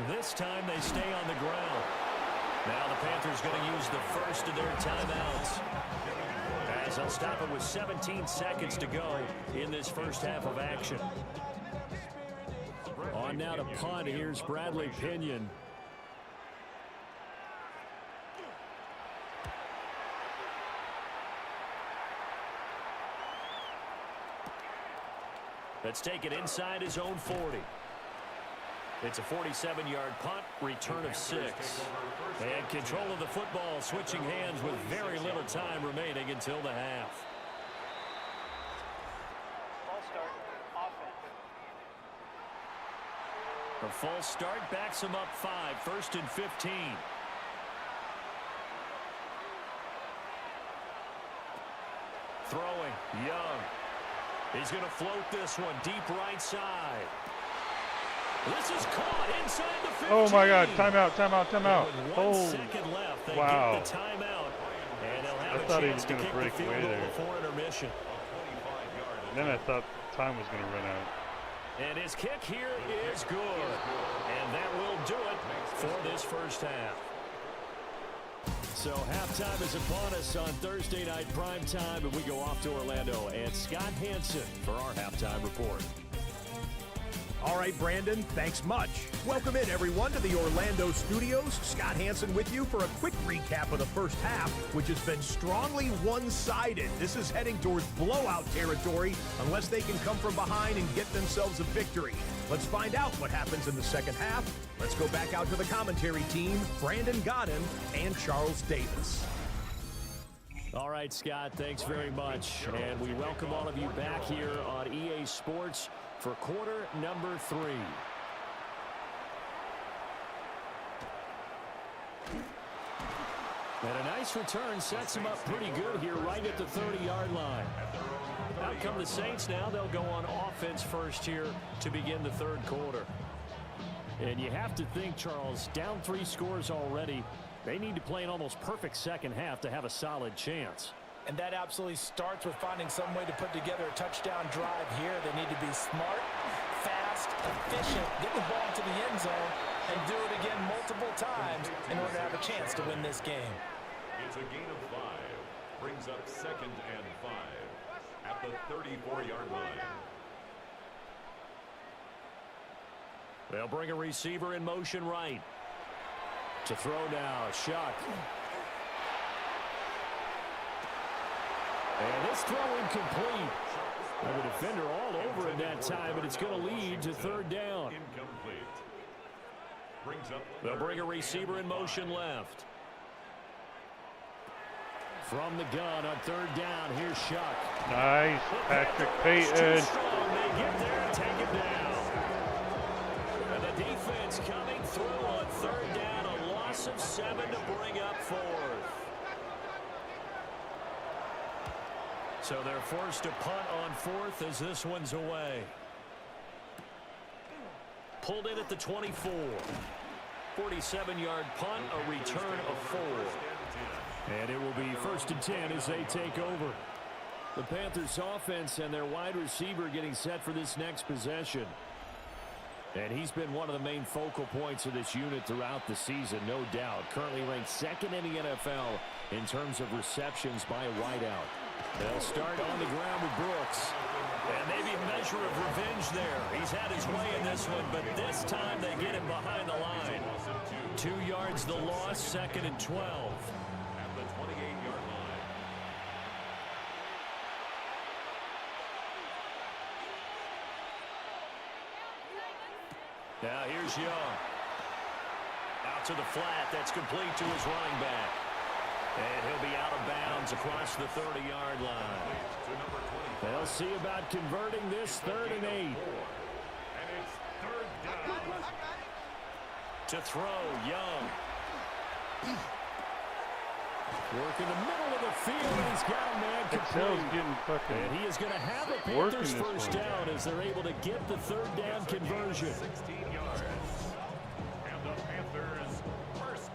This time they stay on the ground. Now the Panthers going to use the first of their timeouts, as they'll stop it with 17 seconds to go in this first half of action. On now to punt. Here's Bradley Pinion. Let's take it inside his own 40. It's a 47-yard punt, return of 6. And control of the football, switching hands with very little time remaining until the half. False start, offense. A false start backs him up 5, 1st and 15. Throwing, Young. He's going to float this one deep right side. This is caught inside the 15. Oh my God! Timeout! Timeout! Timeout! With 1 Oh, second left, they wow! get the timeout, and they'll have I a thought he chance was to going to kick the break field away goal there. before intermission. Then I thought time was going to run out. And his kick here is good, and that will do it for this first half. So halftime is upon us on Thursday night primetime, and we go off to Orlando. And Scott Hansen for our halftime report. All right, Brandon, thanks much. Welcome in, everyone, to the Orlando studios. Scott Hansen with you for a quick recap of the first half, which has been strongly one-sided. This is heading towards blowout territory unless they can come from behind and get themselves a victory. Let's find out what happens in the second half. Let's go back out to the commentary team, Brandon Godden and Charles Davis. All right, Scott, thanks very much. And we welcome all of you back here on EA Sports for quarter number 3. And a nice return sets him up pretty good here right at the 30-yard line. Out come the Saints now. They'll go on offense first here to begin the third quarter. And you have to think, Charles, down 3 scores already. They need to play an almost perfect second half to have a solid chance. And that absolutely starts with finding some way to put together a touchdown drive here. They need to be smart, fast, efficient, get the ball to the end zone, and do it again multiple times in order to have a chance to win this game. It's a gain of 5. Brings up 2nd and 5 at the 34-yard line. They'll bring a receiver in motion right. To throw now, Shuck. And this throw incomplete. And the defender all over it that time, and it's going to lead to third down. Incomplete. Brings up They'll bring a receiver in motion left. From the gun on third down, here's Shuck. Nice, Patrick Payton. They get there and take it down. And the defense coming through on third down, a loss of 7 to bring up 4th. So they're forced to punt on 4th as this one's away. Pulled in at the 24. 47-yard punt, a return of 4. And it will be 1st and 10 as they take over. The Panthers offense and their wide receiver getting set for this next possession. And he's been one of the main focal points of this unit throughout the season, no doubt. Currently ranked 2nd in the NFL in terms of receptions by a wideout. They'll start on the ground with Brooks. And maybe a measure of revenge there. He's had his way in this one, but this time they get him behind the line. 2 yards the loss, 2nd and 12. at the 28-yard line. Now here's Young. Out to the flat. That's complete to his running back. And he'll be out of bounds across the 30-yard line. They'll see about converting this 3rd and 8. And it's 3rd down. To throw, Young. Work in the middle of the field, and he's got a man Excel's complete. getting fucking And he is going to have a working Panthers this first one. down as they're able to get the 3rd down conversion. 16 yards. And the Panthers first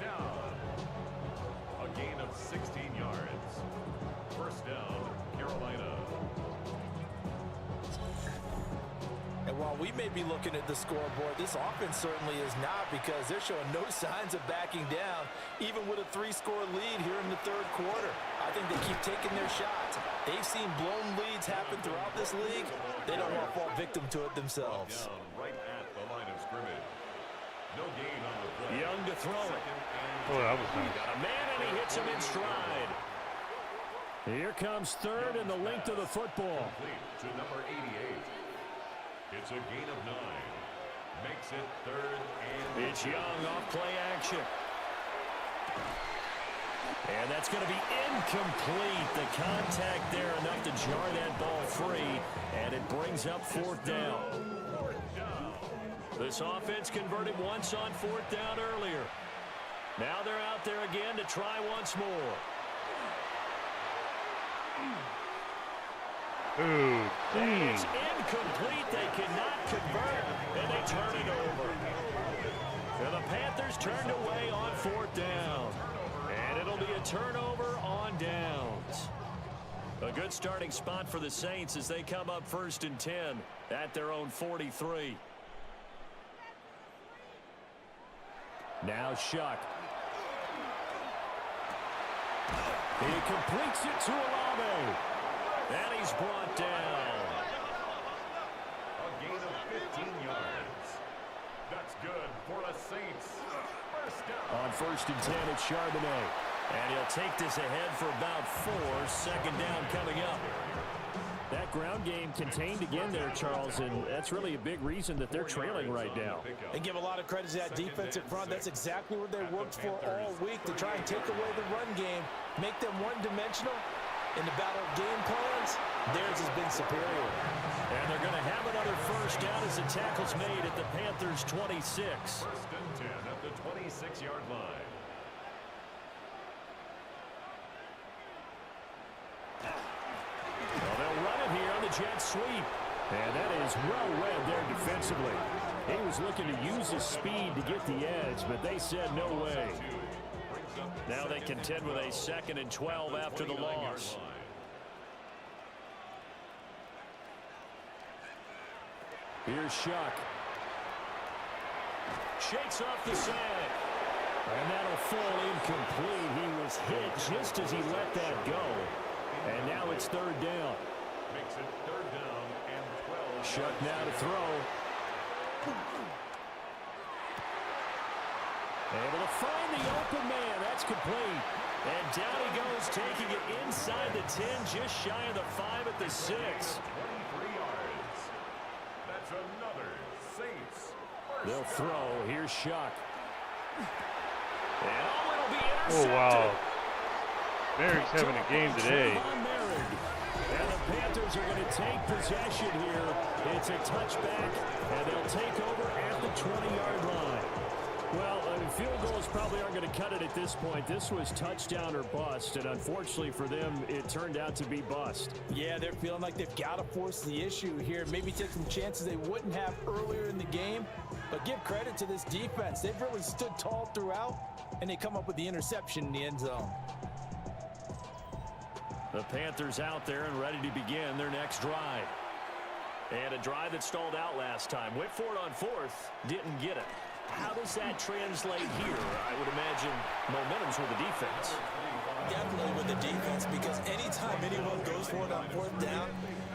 while we may be looking at the scoreboard, this offense certainly is not, because they're showing no signs of backing down, even with a 3-score lead here in the third quarter. I think they keep taking their shots. They've seen blown leads happen throughout this league. They don't want to fall victim to it themselves. Right at the line of scrimmage. No gain on the play. Young to throw it. Oh, that was nice. Got a man, and he hits him in stride. Here comes third and the length of the football. Complete to number 88. It's a gain of 9. Makes it third and... It's Young off play action. And that's going to be incomplete. The contact there enough to jar that ball free, and it brings up fourth down. This offense converted once on fourth down earlier. Now they're out there again to try once more. Ooh, And it's incomplete. They cannot convert, and they turn it over. And the Panthers turned away on fourth down. And it'll be a turnover on downs. A good starting spot for the Saints as they come up 1st and 10 at their own 43. Now Shuck. He completes it to Olave. And he's brought down. A gain of 15 yards. That's good for the Saints. First down. On 1st and 10, it's Charbonnet. And he'll take this ahead for about 4. Second down coming up. That ground game contained again there, Charles, and that's really a big reason that they're trailing right now. And give a lot of credit to that defensive front. That's exactly what they worked for all week, to try and take away the run game, make them one-dimensional. In the battle of game plans, theirs has been superior. And they're going to have another first down as the tackle's made at the Panthers' 26. 1st and 10 at the 26-yard line. Well, they'll run it here on the jet sweep. And that is well read there defensively. He was looking to use his speed to get the edge, but they said no way. Now they contend with a 2nd and 12 after the loss. Here's Shuck. Shakes off the sack. And that'll fall incomplete. He was hit just as he let that go. And now it's 3rd down. Makes it 3rd down and 12. Shuck now to throw. Able to find the open man. That's complete. And down he goes, taking it inside the 10, just shy of the 5 at the 6. 23 yards. That's another Saints. They'll throw. Here's Shuck. And it'll be oh intercepted. wow. Merrick's having a game today. And the Panthers are going to take possession here. It's a touchback, and they'll take over at the 20-yard line. Well, field goals probably aren't going to cut it at this point. This was touchdown or bust, and unfortunately for them, it turned out to be bust. Yeah, they're feeling like they've got to force the issue here. Maybe take some chances they wouldn't have earlier in the game. But give credit to this defense. They've really stood tall throughout, and they come up with the interception in the end zone. The Panthers out there and ready to begin their next drive. And a drive that stalled out last time. Went for it on 4th, didn't get it. How does that translate here? I would imagine momentum's with the defense. Definitely with the defense, because anytime anyone goes for it on 4th down,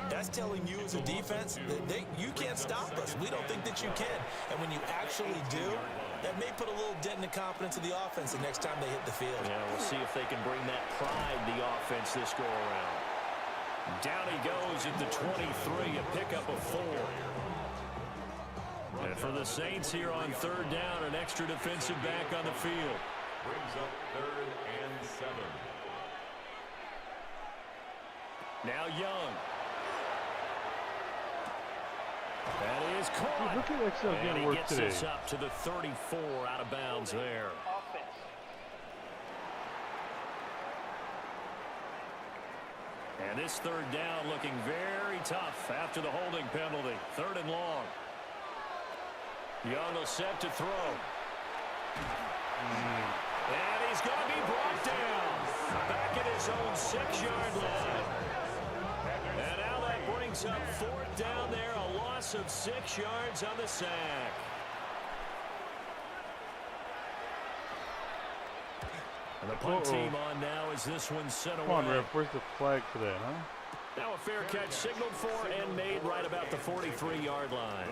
that's telling you as a defense that you can't stop us. We don't think that you can. And when you actually do, that may put a little dent in the confidence of the offense the next time they hit the field. Yeah, we'll see if they can bring that pride to the offense this go-around. Down he goes at the 23, a pickup of 4. And for the Saints here on 3rd down, an extra defensive back on the field. Brings up 3rd and 7. Now Young. That is caught. Look at Excel And getting he work gets today. us up to the 34 out of bounds there. Offense. And this 3rd down looking very tough after the holding penalty. 3rd and long. Young will set to throw. And he's going to be brought down back at his own 6-yard line. And now that brings brings up fourth down there, a loss of 6 yards on the sack. And the punt team on now as this one's sent away. Come on, ref. Where's the flag for that, huh? Now a fair catch signaled for and made right about the 43-yard line.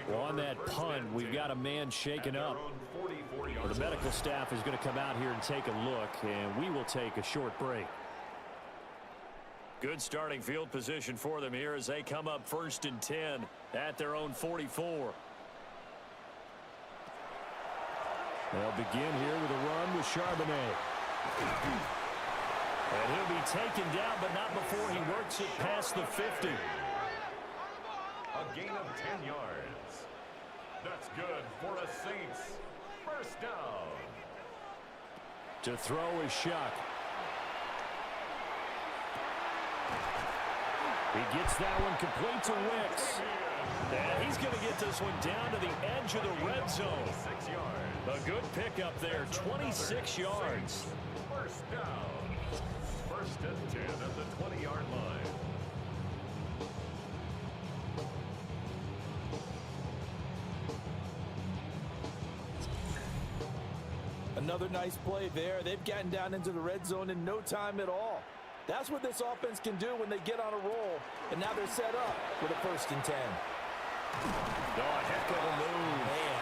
Well, on that punt, we've got a man shaken up. Well, the medical staff is going to come out here and take a look, and we will take a short break. Good starting field position for them here as they come up 1st and 10 at their own 44. They'll begin here with a run with Charbonnet. And he'll be taken down, but not before he works it past the 50. A gain of 10 yards. That's good for the Saints. First down. To throw is Shuck. He gets that one complete to Wicks. And he's going to get this one down to the edge of the red zone. 6 yards. A good pickup there, 26 yards. First down. 1st and 10 at the 20-yard line. Another nice play there. They've gotten down into the red zone in no time at all. That's what this offense can do when they get on a roll. And now they're set up with a 1st and 10. Oh, a heck of a move. Man.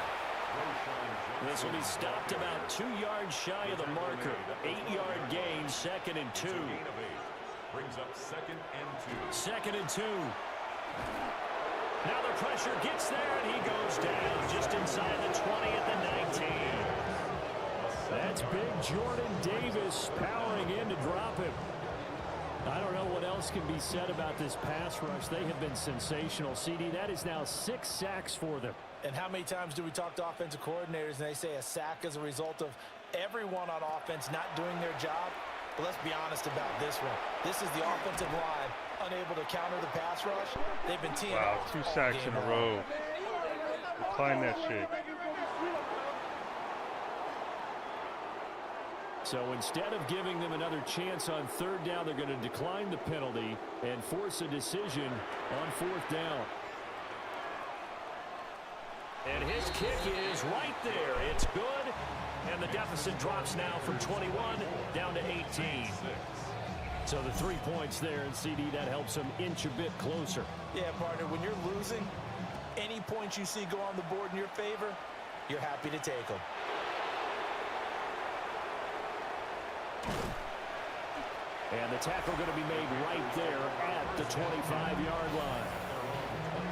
This will be stopped about 2 yards shy of the marker. 8-yard gain, 2nd and 2. Brings up 2nd and 2. 2nd and 2. Now the pressure gets there, and he goes down just inside the 20 at the 19. That's big Jordan Davis powering in to drop him. I don't know what else can be said about this pass rush. They have been sensational. CD, that is now 6 sacks for them. And how many times do we talk to offensive coordinators and they say a sack is a result of everyone on offense not doing their job? But let's be honest about this one. This is the offensive line unable to counter the pass rush. They've been teeing Wow, off 2 all sacks game in a long. row. Decline that shit. So instead of giving them another chance on 3rd down, they're going to decline the penalty and force a decision on 4th down. And his kick is right there. It's good. And the deficit drops now from 21 down to 18. So the 3 points there, and CD, that helps them inch a bit closer. Yeah, partner, when you're losing, any points you see go on the board in your favor, you're happy to take them. And the tackle going to be made right there at the 25-yard line.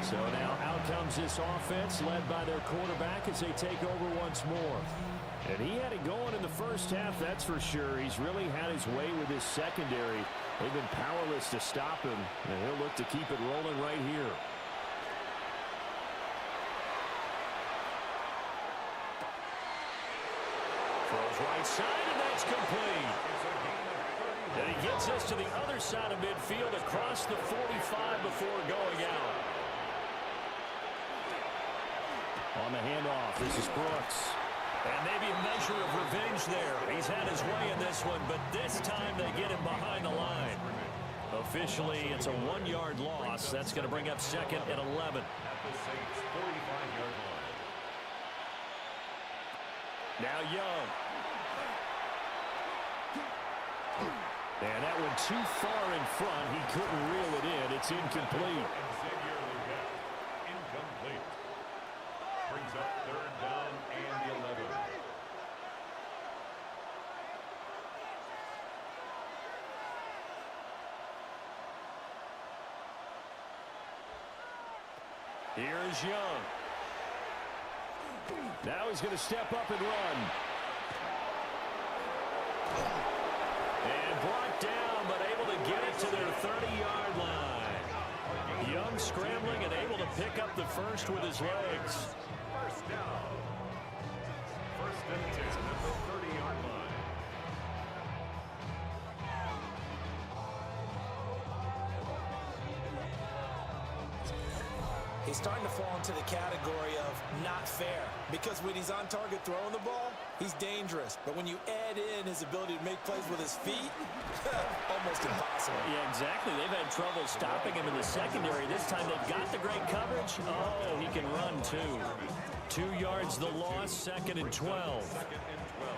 So now out comes this offense led by their quarterback as they take over once more. And he had it going in the first half, that's for sure. He's really had his way with his secondary. They've been powerless to stop him, and he'll look to keep it rolling right here. Throws right side, and that's complete. And he gets us to the other side of midfield across the 45 before going out. On the handoff, this is Brooks. And maybe a measure of revenge there. He's had his way in this one, but this time they get him behind the line. Officially, it's a 1-yard loss. That's going to bring up 2nd and 11. Now Young. And that one too far in front. He couldn't reel it in. It's incomplete. Incomplete. Brings up 3rd down and 11. Here's Young. Now he's going to step up and run. And brought down, but able to get it to their 30-yard line. Young scrambling and able to pick up the first with his legs. First down. 1st and 10 at the 30-yard line. He's starting to fall into the category of not fair, because when he's on target throwing the ball, He's dangerous, but when you add in his ability to make plays with his feet, almost impossible. Yeah, exactly. They've had trouble stopping him in the secondary. This time they've got the great coverage. Oh, he can run, too. 2 yards the loss, 2nd and 12. Second and 12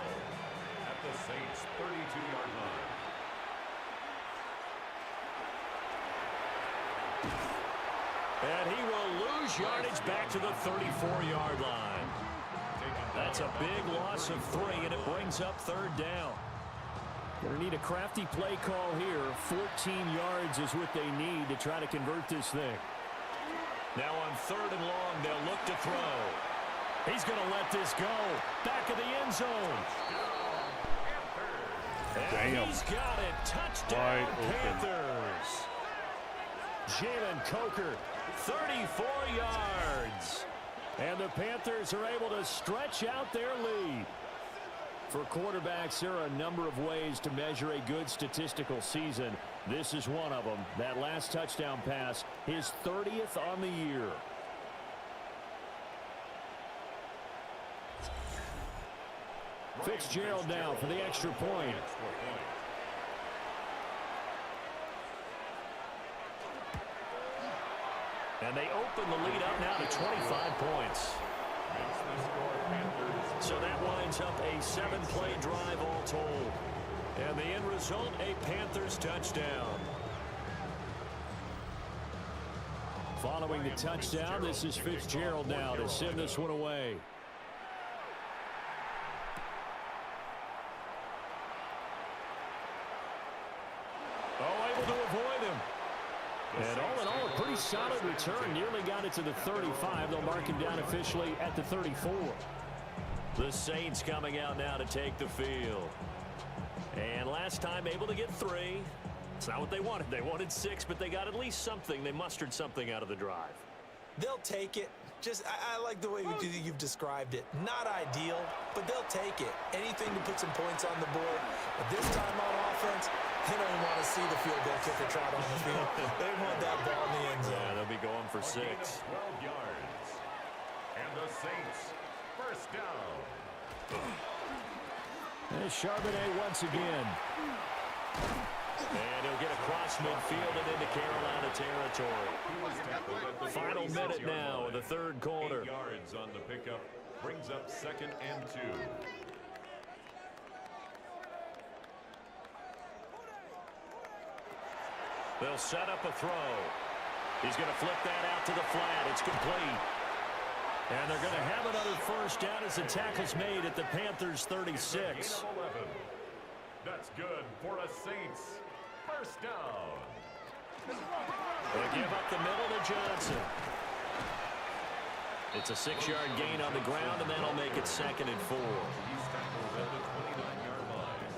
at the Saints' 32-yard line. And he will lose yardage back to the 34-yard line. That's a big loss of 3, and it brings up 3rd down. Going to need a crafty play call here. 14 yards is what they need to try to convert this thing. Now on 3rd and long, they'll look to throw. He's going to let this go. Back of the end zone. And Damn. he's got it. Touchdown, Wide open. Panthers. Jalen Coker, 34 yards. And the Panthers are able to stretch out their lead. For quarterbacks, there are a number of ways to measure a good statistical season. This is one of them. That last touchdown pass, his 30th on the year. Fitzgerald now for the extra point. And they open the lead up now to 25 points. So that winds up a 7-play drive all told. And the end result, a Panthers touchdown. Following the touchdown, this is Fitzgerald now to send this one away. Oh, able to avoid him. And all in all, a pretty solid return. Nearly got it to the 35. They'll mark him down officially at the 34. The Saints coming out now to take the field. And last time able to get 3. It's not what they wanted. They wanted 6, but they got at least something. They mustered something out of the drive. They'll take it. I like the way you've described it. Not ideal, but they'll take it. Anything to put some points on the board. But this time on offense, they don't even want to see the field goal kicker trot on the field. They want that ball in the end zone. Yeah, they'll be going for 6. 12 yards. And the Saints, first down. There's Charbonnet once again. And he'll get across midfield and into Carolina territory. Final minute now in the 3rd quarter. 8 yards on the pickup. Brings up 2nd and 2. They'll set up a throw. He's going to flip that out to the flat. It's complete. And they're going to have another first down as the tackle's made at the Panthers' 36. That's good for the Saints. First down. They give up the middle to Johnson. It's a 6-yard gain on the ground, and that'll make it 2nd and 4. He's tackled at the 29-yard line.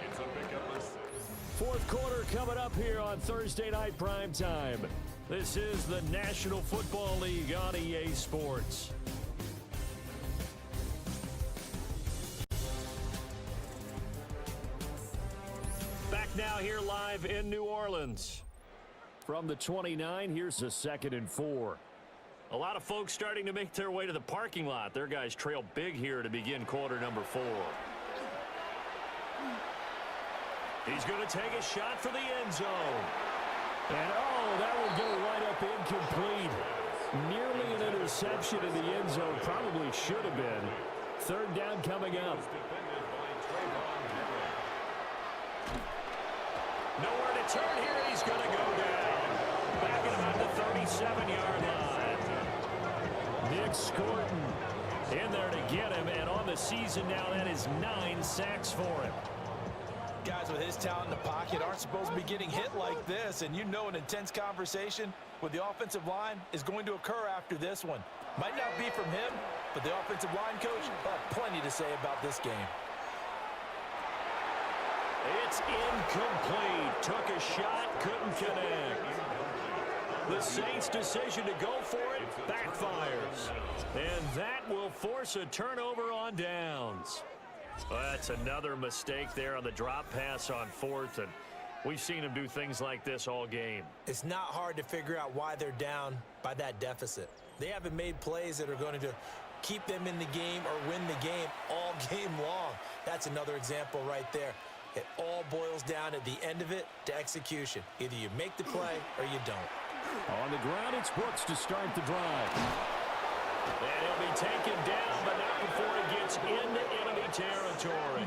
It's a pickup of 6. 4th quarter coming up here on Thursday Night Prime Time. This is the National Football League on EA Sports. Back now here live in New Orleans. From the 29, here's a 2nd and 4. A lot of folks starting to make their way to the parking lot. Their guys trail big here to begin quarter number 4. He's going to take a shot for the end zone. And, oh, that would go right up incomplete. Nearly an interception in the end zone. Probably should have been. 3rd down coming up. Nowhere to turn here. He's going to go down. Back at about the 37-yard line. Nick Scorton in there to get him. And on the season now, that is 9 sacks for him. Guys with his talent in the pocket aren't supposed to be getting hit like this, and you know an intense conversation with the offensive line is going to occur after this one. Might not be from him, but the offensive line coach will have plenty to say about this game. It's incomplete. Took a shot, couldn't connect. The Saints' decision to go for it backfires. And that will force a turnover on downs. That's another mistake there on the drop pass on 4th, and we've seen him do things like this all game. It's not hard to figure out why they're down by that deficit. They haven't made plays that are going to keep them in the game or win the game all game long. That's another example right there. It all boils down at the end of it to execution. Either you make the play or you don't. On the ground, it's Brooks to start the drive. And he'll be taken down, but not before he gets into enemy territory.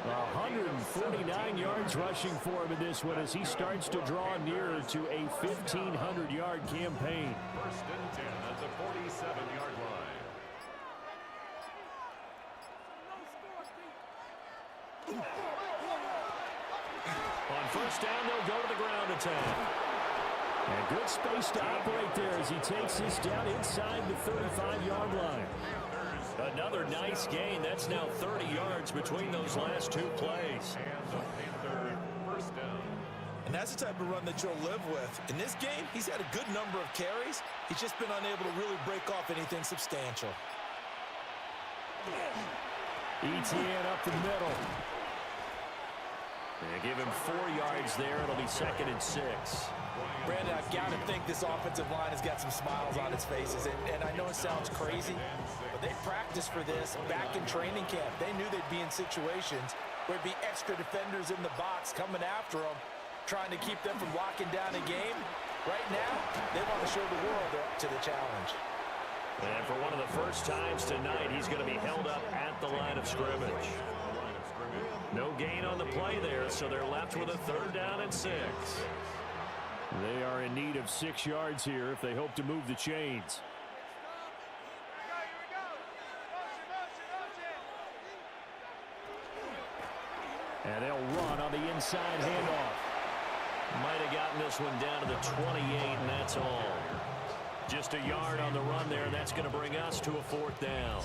149 yards rushing for him in this one as he starts to draw nearer to a 1,500-yard campaign. First and 10 at the 47-yard line. On first down, they'll go to the ground attack. And good space to operate there as he takes this down inside the 35-yard line. Another nice gain. That's now 30 yards between those last two plays. And the Panther first down. And that's the type of run that you'll live with. In this game, he's had a good number of carries. He's just been unable to really break off anything substantial. ETN up the middle. They give him 4 yards there. It'll be 2nd and 6. Brandon, I've got to think this offensive line has got some smiles on its faces. And I know it sounds crazy, but they practiced for this back in training camp. They knew they'd be in situations where there'd be extra defenders in the box coming after them, trying to keep them from locking down a game. Right now, they want to show the world they're up to the challenge. And for one of the first times tonight, he's going to be held up at the line of scrimmage. No gain on the play there, so they're left with a 3rd down and 6. They are in need of 6 yards here if they hope to move the chains. And they'll run on the inside handoff. Might have gotten this one down to the 28, and that's all. Just a yard on the run there, and that's going to bring us to a 4th down.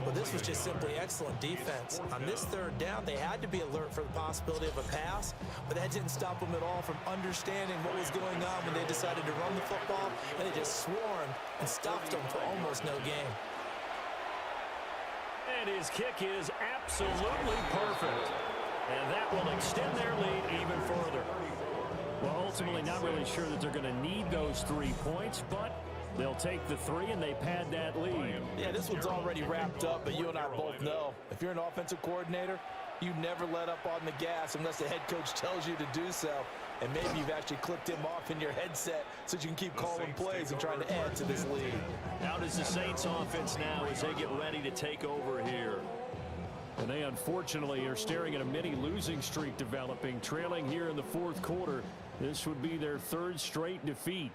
Well, this was just simply excellent defense. On this 3rd down, they had to be alert for the possibility of a pass, but that didn't stop them at all from understanding what was going on when they decided to run the football, and they just swarmed and stopped them for almost no gain. And his kick is absolutely perfect. And that will extend their lead even further. Well, ultimately, not really sure that they're going to need those 3 points, but they'll take the 3 and they pad that lead. Yeah, this one's already wrapped up, but you and I both know if you're an offensive coordinator, you never let up on the gas unless the head coach tells you to do so. And maybe you've actually clicked him off in your headset so you can keep calling plays and trying to add to this lead. How does the Saints offense now as they get ready to take over here? And they unfortunately are staring at a mini losing streak developing, trailing here in the 4th quarter. This would be their 3rd straight defeat.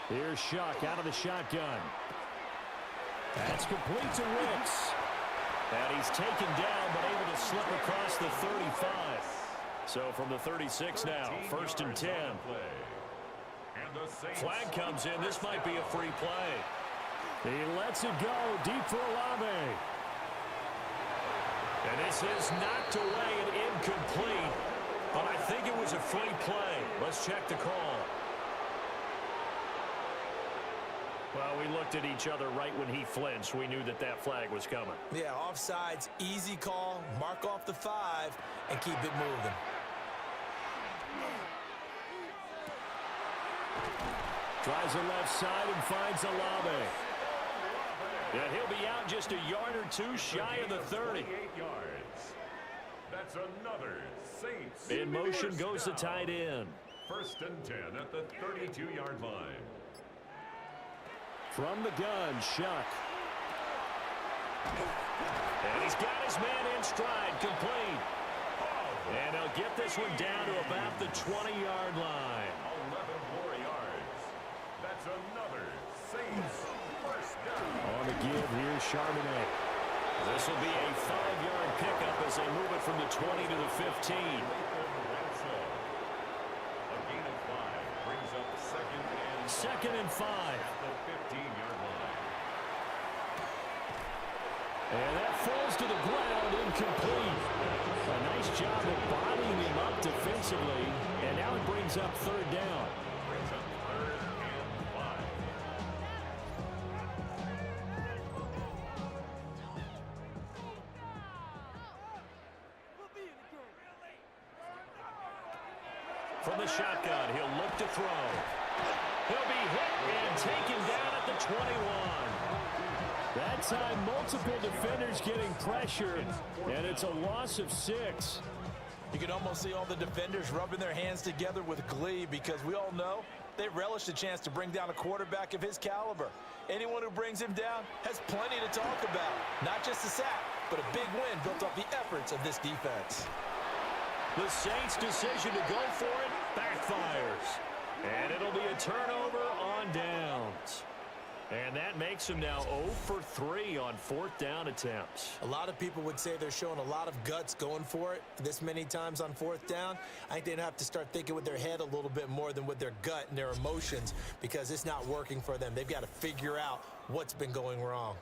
Here's Shuck out of the shotgun. That's complete to Wicks. And he's taken down but able to slip across the 35. So from the 36 now, 1st and 10. Flag comes in. This might be a free play. He lets it go deep for Olave. And this is knocked away and incomplete. But I think it was a free play. Let's check the call. Well, we looked at each other right when he flinched. We knew that that flag was coming. Yeah, offsides, easy call, mark off the 5, and keep it moving. Tries the left side and finds Olave. And he'll be out just a yard or 2 shy of the 30. Yards. That's another Saints. In motion goes the tight end. 1st and 10 at the 32-yard line. From the gun, Shuck. And he's got his man in stride, complete. And he'll get this one down to about the 20-yard line. 11 more yards. That's another Saints first down. On the give, here's Charbonnet. This will be a 5-yard pickup as they move it from the 20 to the 15. A gain of 5 brings up 2nd and 5. at the 15-yard line. And that falls to the ground, incomplete. A nice job of bodying him up defensively, and now it brings up 3rd down. Brings up 3rd and 5. From the shotgun, he'll look to throw. He'll be hit and taken down at the 21. That time, multiple defenders getting pressured, and it's a loss of 6. You can almost see all the defenders rubbing their hands together with glee because we all know they relish the chance to bring down a quarterback of his caliber. Anyone who brings him down has plenty to talk about. Not just a sack, but a big win built off the efforts of this defense. The Saints' decision to go for it backfires. And it'll be a turnover on downs. And that makes him now 0 for 3 on 4th down attempts. A lot of people would say they're showing a lot of guts going for it this many times on 4th down. I think they'd have to start thinking with their head a little bit more than with their gut and their emotions because it's not working for them. They've got to figure out what's been going wrong.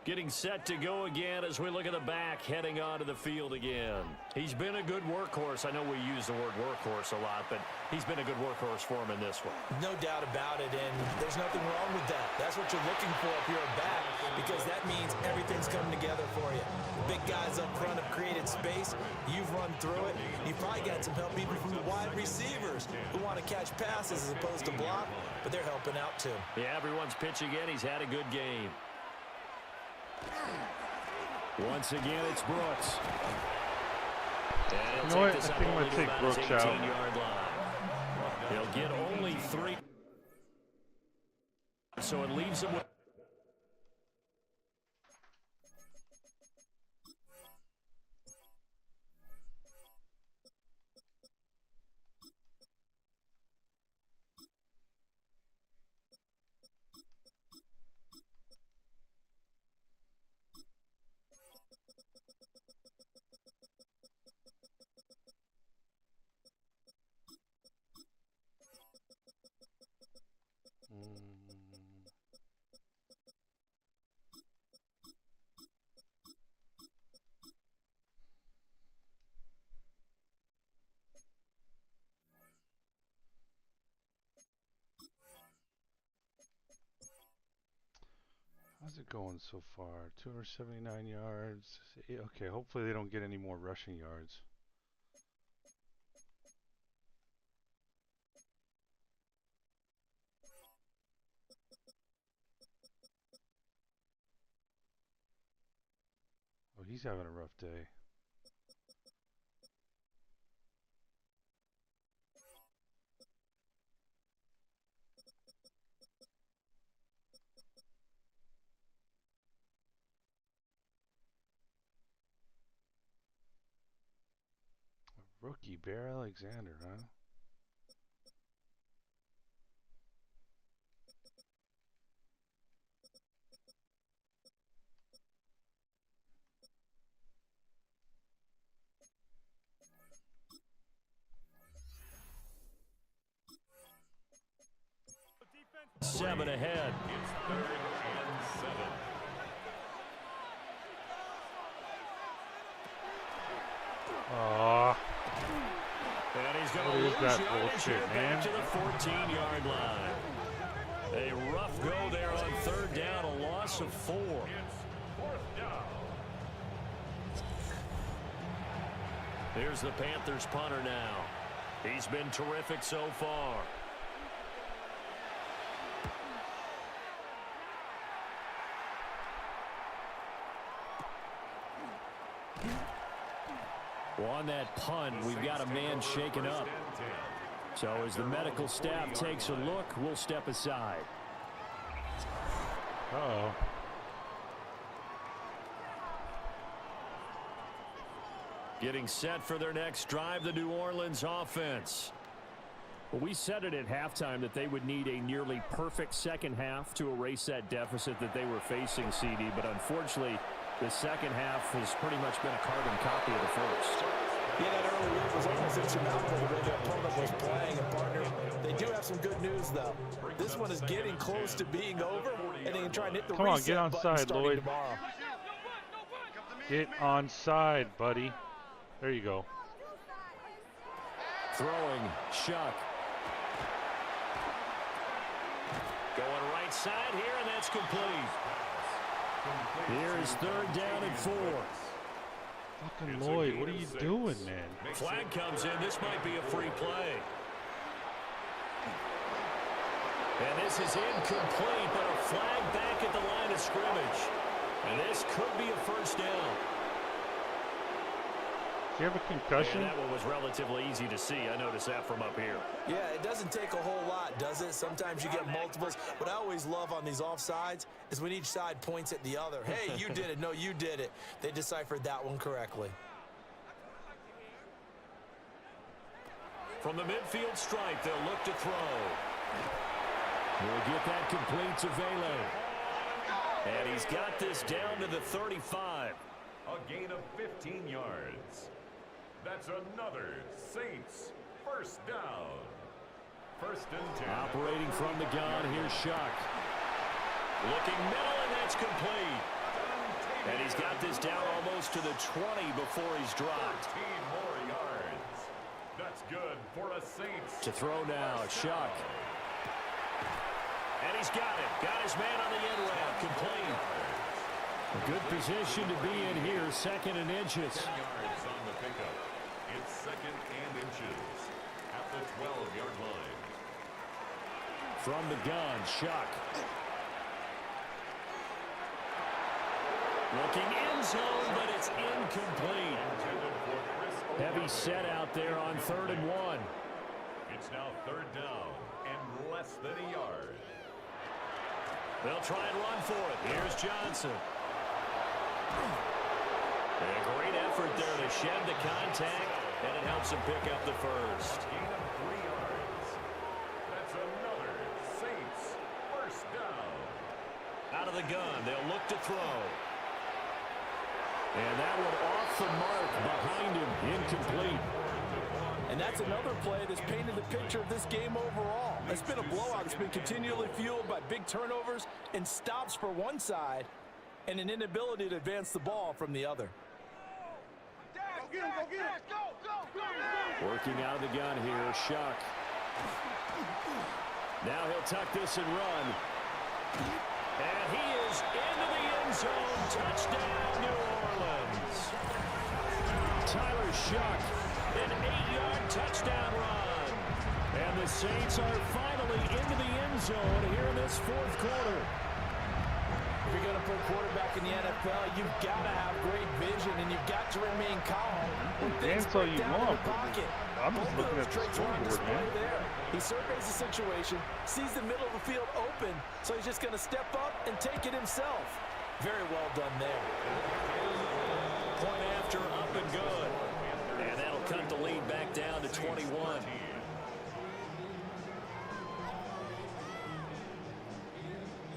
Getting set to go again as we look at the back, heading onto the field again. He's been a good workhorse. I know we use the word workhorse a lot, but he's been a good workhorse for him in this one. No doubt about it, and there's nothing wrong with that. That's what you're looking for if you're a back, because that means everything's coming together for you. The big guys up front have created space. You've run through it. You've probably got some help even from the wide receivers who want to catch passes as opposed to block, but they're helping out too. Yeah, everyone's pitching in. He's had a good game. Once again, it's Brooks. You know what? I think I'm going to take Brooks out. He'll get only 3. So it leaves him with... How's it going so far? 279 yards. Okay, hopefully they don't get any more rushing yards. Oh, he's having a rough day. Rookie Bear Alexander, huh? Seven ahead. It's 3rd and 7. Aww. And he's going to What is lose that yardage bullshit, here man? back to the 14-yard line. A rough go there on 3rd down, a loss of 4. It's 4th down. Here's the Panthers punter now. He's been terrific so far. On that punt, we've got a man shaken up. So as the medical staff takes a look, we'll step aside. Uh-oh. Getting set for their next drive, the New Orleans offense. Well, we said it at halftime that they would need a nearly perfect second half to erase that deficit that they were facing, CD. But unfortunately, the second half has pretty much been a carbon copy of the first. Yeah, that early lead was almost insurmountable the way the opponent was playing. And, partner, they do have some good news, though. This one is getting close to being over, and they can try and hit the Come on, reset get on button side, starting Lloyd. tomorrow. Get on side, buddy. There you go. Throwing, Shuck. Going right side here, and that's complete. Here is 3rd down and 4. Fucking Lloyd, what are you doing, man? Flag comes in. This might be a free play. And this is incomplete, but a flag back at the line of scrimmage. And this could be a first down. Do you have a concussion? Yeah, that one was relatively easy to see. I noticed that from up here. Yeah, it doesn't take a whole lot, does it? Sometimes you get multiples. What I always love on these offsides is when each side points at the other. Hey, you did it. No, you did it. They deciphered that one correctly. From the midfield stripe, they'll look to throw. We'll get that complete to Vele. And he's got this down to the 35. A gain of 15 yards. That's another Saints first down. First and 10. Operating from the gun, here's Shuck. Looking middle, and that's complete. And he's got this down almost to the 20 before he's dropped. 13 more yards. That's good for a Saints. To throw now, Shuck. And he's got it. Got his man on the end route. Complete. A good position to be in here. Second and inches. 10 yards on the pickup. It's second and inches at the 12-yard line. From the gun, Shuck. Looking end zone, but it's incomplete. Heavy set out there on 3rd and 1. It's now 3rd down and less than a yard. They'll try and run for it. Here's Johnson. And a great effort there to shed the contact, and it helps him pick up the first. Gain of 3 yards. That's another Saints first down. Out of the gun, they'll look to throw. And that one off the mark behind him, incomplete. And that's another play that's painted the picture of this game overall. It's been a blowout. It's been continually fueled by big turnovers and stops for one side and an inability to advance the ball from the other. Working out of the gun here, Shuck. Now he'll tuck this and run. And he is into the end zone. Touchdown, New Orleans. Tyler Shuck, an 8-yard touchdown run. And the Saints are finally into the end zone here in this 4th quarter. If you're going to play quarterback in the NFL, you've got to have great vision, and you've got to remain calm when things Dance all break you down in want, the pocket. I'm just looking at the Traits are on scoreboard, display man. there. He surveys the situation, sees the middle of the field open, so he's just going to step up and take it himself. Very well done there. Point after, up and good. And that'll cut the lead back down to 21.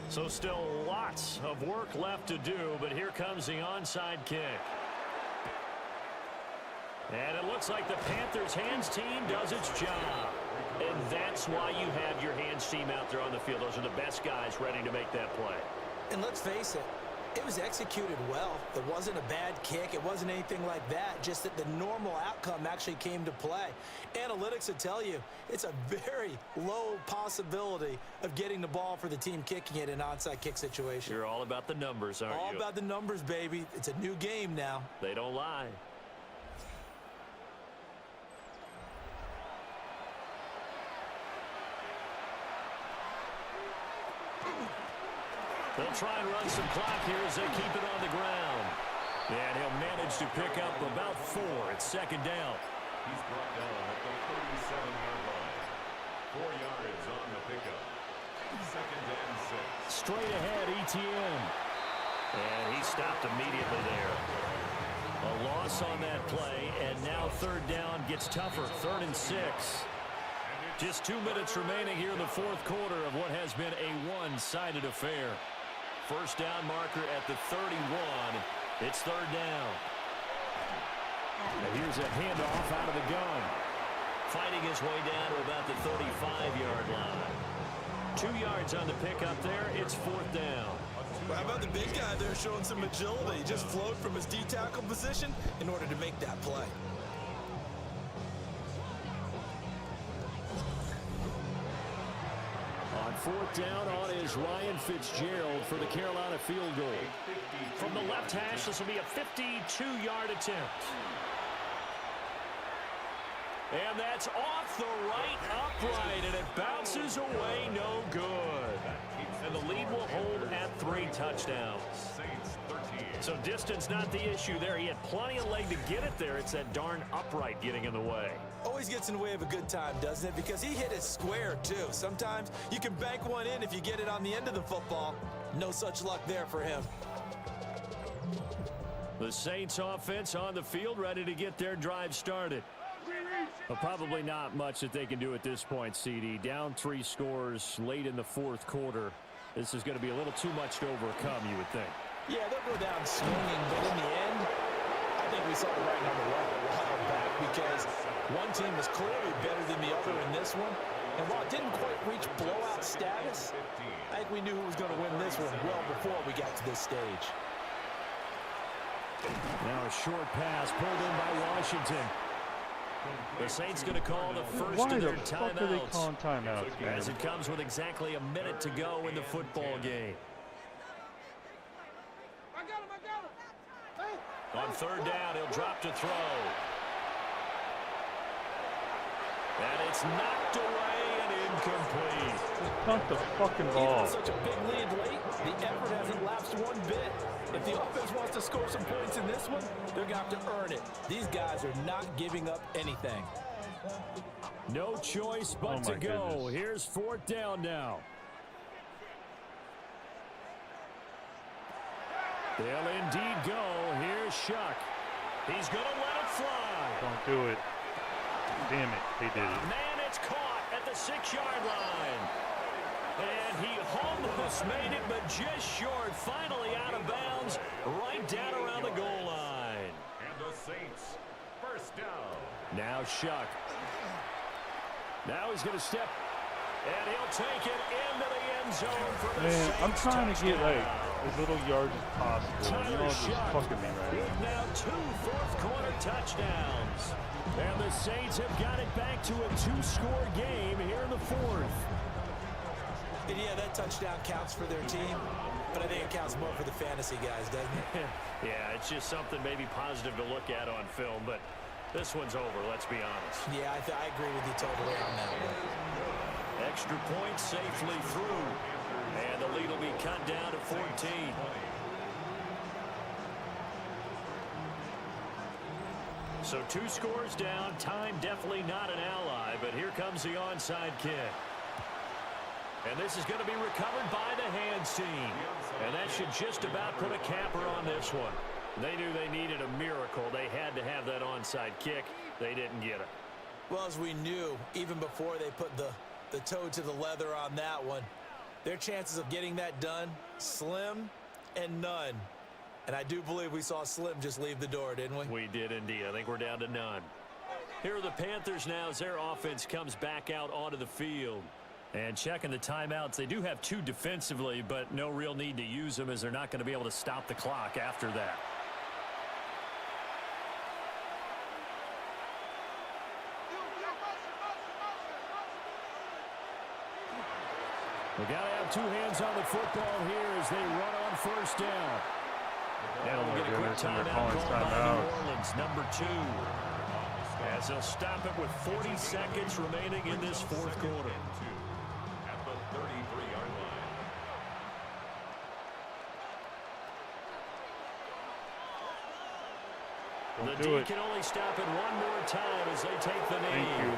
So still lots of work left to do, but here comes the onside kick. And it looks like the Panthers' hands team does its job. And that's why you have your hands team out there on the field. Those are the best guys ready to make that play. And let's face it, it was executed well. It wasn't a bad kick. It wasn't anything like that. Just that the normal outcome actually came to play. Analytics will tell you it's a very low possibility of getting the ball for the team kicking it in an onside kick situation. You're all about the numbers, aren't you? All about the numbers, baby. It's a new game now. They don't lie. They'll try and run some clock here as they keep it on the ground. And he'll manage to pick up about 4. It's 2nd down. He's brought down at the 37-yard line. 4 yards on the pickup. 2nd and 6. Straight ahead, ETN. And he stopped immediately there. A loss on that play, and now 3rd down gets tougher. 3rd and 6. Just 2 minutes remaining here in the 4th quarter of what has been a one-sided affair. First down marker at the 31. It's 3rd down. And here's a handoff out of the gun. Fighting his way down to about the 35-yard line. 2 yards on the pickup there. It's 4th down. How about the big guy there showing some agility? He just flowed from his D-tackle position in order to make that play. On 4th down on is Ryan Fitzgerald for the Carolina field goal. From the left hash, this will be a 52-yard attempt. And that's off the right upright, and it bounced misses away, no good. And the lead will hold at 3 touchdowns. So distance not the issue there. He had plenty of leg to get it there. It's that darn upright getting in the way. Always gets in the way of a good time, doesn't it? Because he hit it square, too. Sometimes you can bank one in if you get it on the end of the football. No such luck there for him. The Saints offense on the field, ready to get their drive started. Well, probably not much that they can do at this point, CD. Down 3 scores late in the 4th quarter. This is going to be a little too much to overcome, you would think. Yeah, they'll go down swinging, but in the end, I think we saw the right number a while back because one team was clearly better than the other in this one. And while it didn't quite reach blowout status, I think we knew who was going to win this one well before we got to this stage. Now a short pass pulled in by Washington. The Saints going to call the first Why of their the fuck are they calling timeouts, man? as it comes with exactly a minute to go in the football game. On 3rd down, he'll drop to throw. And it's knocked away and incomplete. Just dunk the fucking ball. Even such a big lead late, the effort hasn't lapsed one bit. If the offense wants to score some points in this one, they're going to have to earn it. These guys are not giving up anything. No choice but to go. Goodness. Here's 4th down now. They'll indeed go. Here's Shuck. He's going to let it fly. Don't do it. Damn it. They did it. Man, it's caught at the 6-yard line. And he almost made it, but just short. Finally out of bounds, right down around the goal line. And the Saints, first down. Now Shuck. Now he's going to step, and he'll take it into the end zone for the Man, Saints. I'm trying to get like touchdown. as little yards as possible. You know, it's just fucking me right with now 2 fourth-quarter touchdowns. And the Saints have got it back to a 2-score game here in the 4th. And yeah, that touchdown counts for their team, but I think it counts more for the fantasy guys, doesn't it? Yeah, it's just something maybe positive to look at on film, but this one's over, let's be honest. Yeah, I agree with you totally on that one. Extra point safely through, and the lead will be cut down to 14. So 2 scores down, time definitely not an ally, but here comes the onside kick. And this is going to be recovered by the hands team. And that should just about put a capper on this one. They knew they needed a miracle. They had to have that onside kick. They didn't get it. Well, as we knew, even before they put the toe to the leather on that one, their chances of getting that done, slim and none. And I do believe we saw Slim just leave the door, didn't we? We did indeed. I think we're down to none. Here are the Panthers now as their offense comes back out onto the field. And checking the timeouts, they do have 2 defensively, but no real need to use them as they're not going to be able to stop the clock after that. We got to have 2 hands on the football here as they run on 1st down. Now we'll get a quick timeout called by New Orleans, number 2. As they'll stop it with 40 seconds remaining in this 4th quarter. At the 33-yard line. The D can only stop it one more time as they take the knee. Thank you.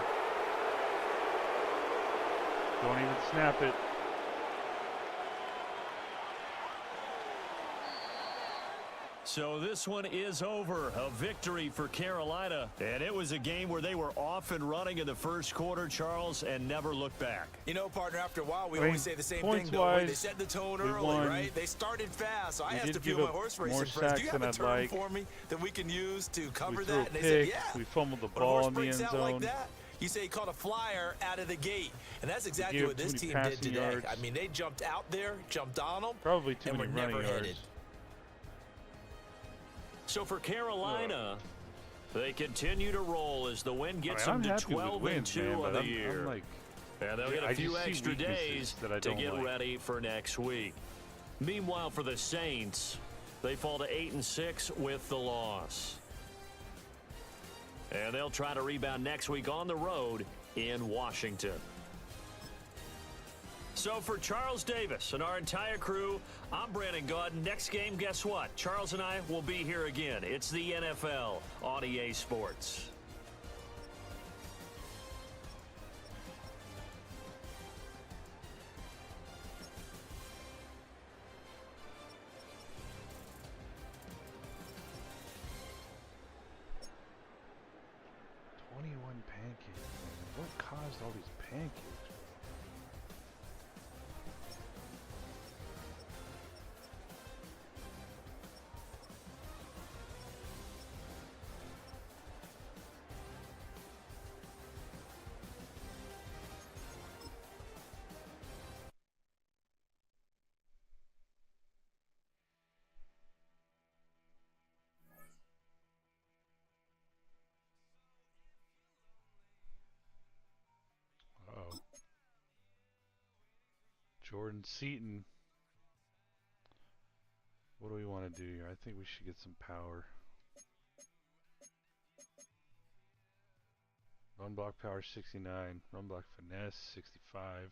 Don't even snap it. So this one is over. A victory for Carolina. And it was a game where they were off and running in the 1st quarter, Charles, and never looked back. You know, partner, after a while, we always say the same thing, though. They set the tone early, right? They started fast. So I asked a few of my horse racing friends, do you have a term for me that we can use to cover that? And they said, yeah. We fumbled the ball in the end zone. Like that, you say he caught a flyer out of the gate. And that's exactly what this team did today. Yards. I mean, they jumped out there, jumped on them, probably too and many were never running yards. headed. So for Carolina, they continue to roll as the win gets them to 12-2 on the year. And they'll get a few extra days to get ready for next week. Meanwhile, for the Saints, they fall to 8-6 with the loss. And they'll try to rebound next week on the road in Washington. So for Charles Davis and our entire crew, I'm Brandon Gaud. Next game, guess what? Charles and I will be here again. It's the NFL on EA Sports. Pancakes, man. What caused all these pancakes? Uh-oh. Jordan Seaton. What do we want to do here? I think we should get some power. Run block power 69. Run block finesse 65.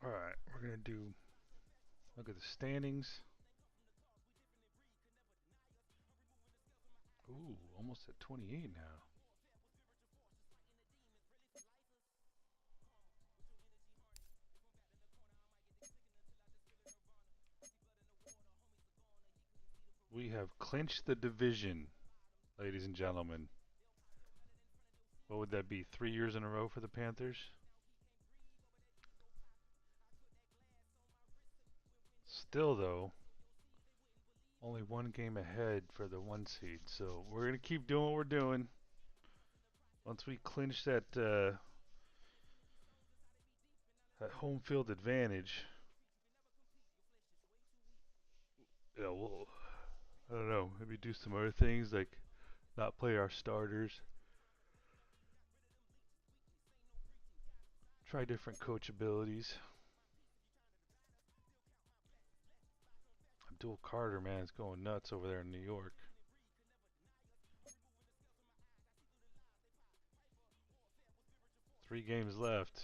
Alright, we're going to look at the standings. Ooh, almost at 28 now. We have clinched the division, ladies and gentlemen. What would that be, 3 years in a row for the Panthers? Still, though, only one game ahead for the 1 seed. So we're going to keep doing what we're doing. Once we clinch that home field advantage, yeah, we'll, I don't know, maybe do some other things like not play our starters. Try different coach abilities. Abdul Carter, man, is going nuts over there in New York. Three games left.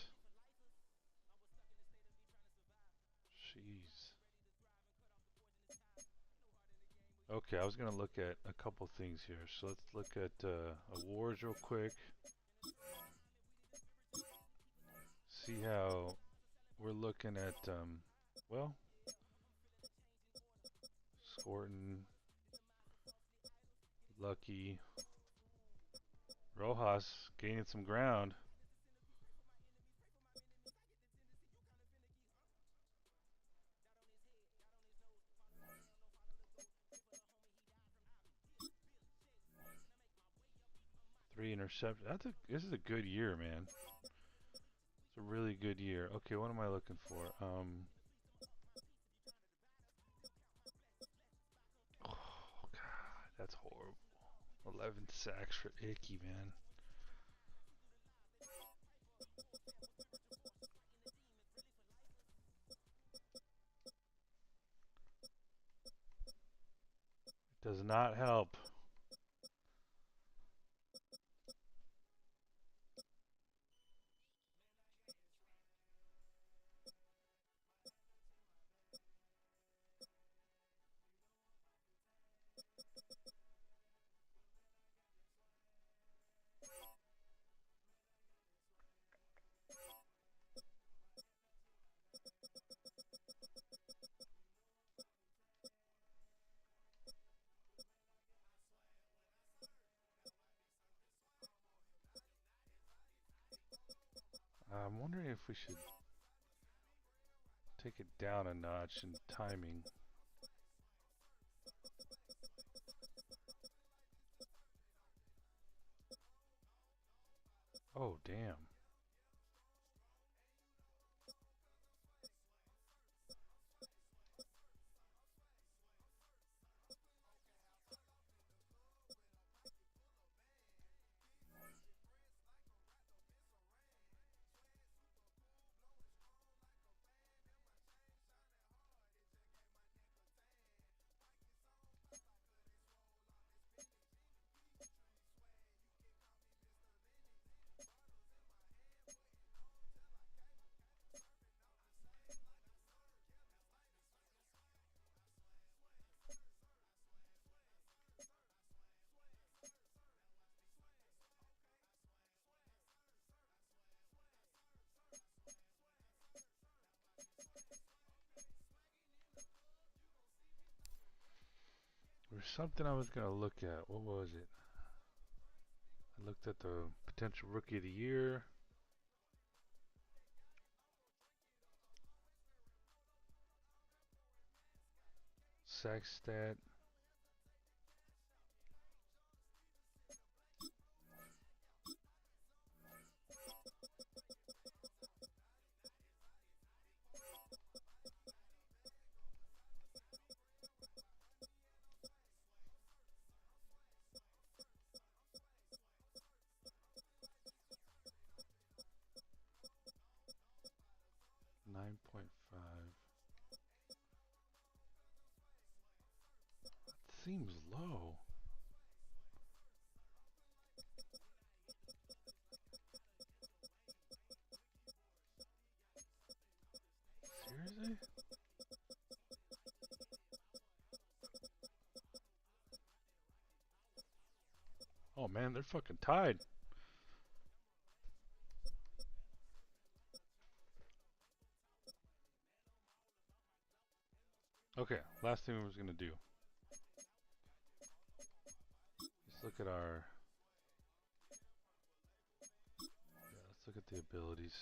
Jeez. Okay, I was going to look at a couple things here. So let's look at awards real quick. see how we're looking at, well, Scorton, Lucky, Rojas gaining some ground. Three interceptions. This is a good year, man. It's a really good year. Okay, what am I looking for? Oh God, that's horrible. 11 sacks for Icky, man. It does not help. I'm wondering if we should take it down a notch in timing. Oh, damn. There's something I was going to look at. What was it? I looked at the potential rookie of the year. Sack stat. Seems low. Seriously? Oh man, they're fucking tied. Okay, last thing we was gonna do. Let's look at our. Yeah, let's look at the abilities.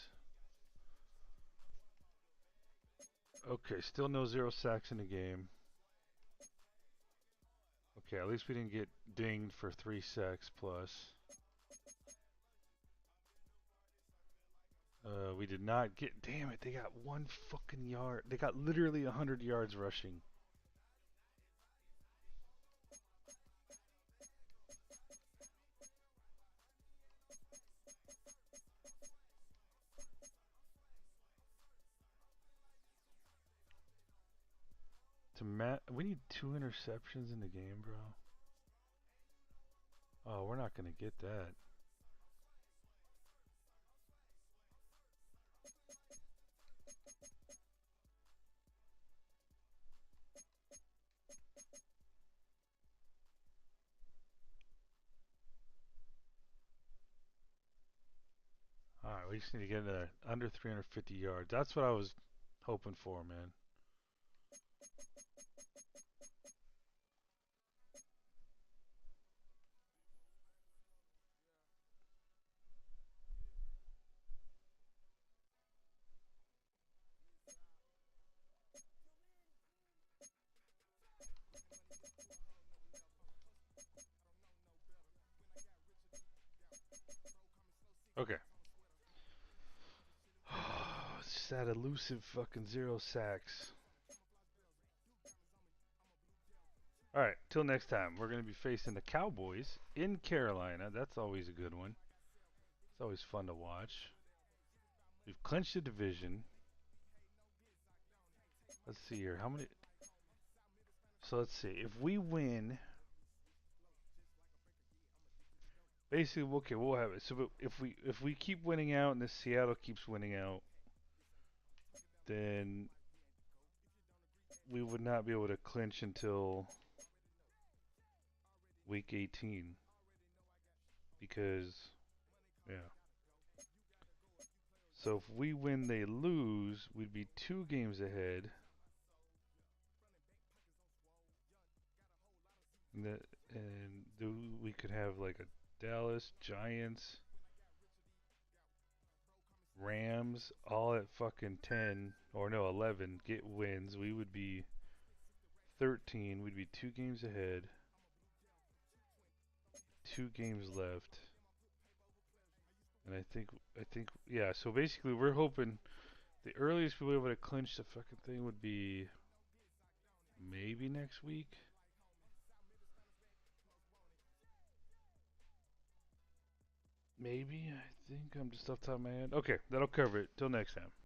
Okay, still no 0 sacks in the game. Okay, at least we didn't get dinged for 3 sacks plus. We did not get. Damn it! They got 1 fucking yard. They got literally 100 yards rushing. We need 2 interceptions in the game, bro. Oh, we're not gonna get that. Alright, we just need to get under 350 yards. That's what I was hoping for, man. Okay. It's just that elusive fucking 0 sacks. Alright, till next time. We're going to be facing the Cowboys in Carolina. That's always a good one. It's always fun to watch. We've clinched the division. Let's see here. How many? So let's see. If we win, basically, okay, we'll have it. So if we keep winning out and this Seattle keeps winning out, then we would not be able to clinch until week 18 because yeah. So if we win, they lose, we'd be 2 games ahead. And we could have like a Dallas, Giants, Rams, all at fucking 10 or no 11 get wins. We would be 13. We'd be 2 games ahead. 2 games left. And I think yeah. So basically, we're hoping the earliest we'll be able to clinch the fucking thing would be maybe next week. Maybe, I think I'm just off the top of my head. Okay, that'll cover it. Till next time.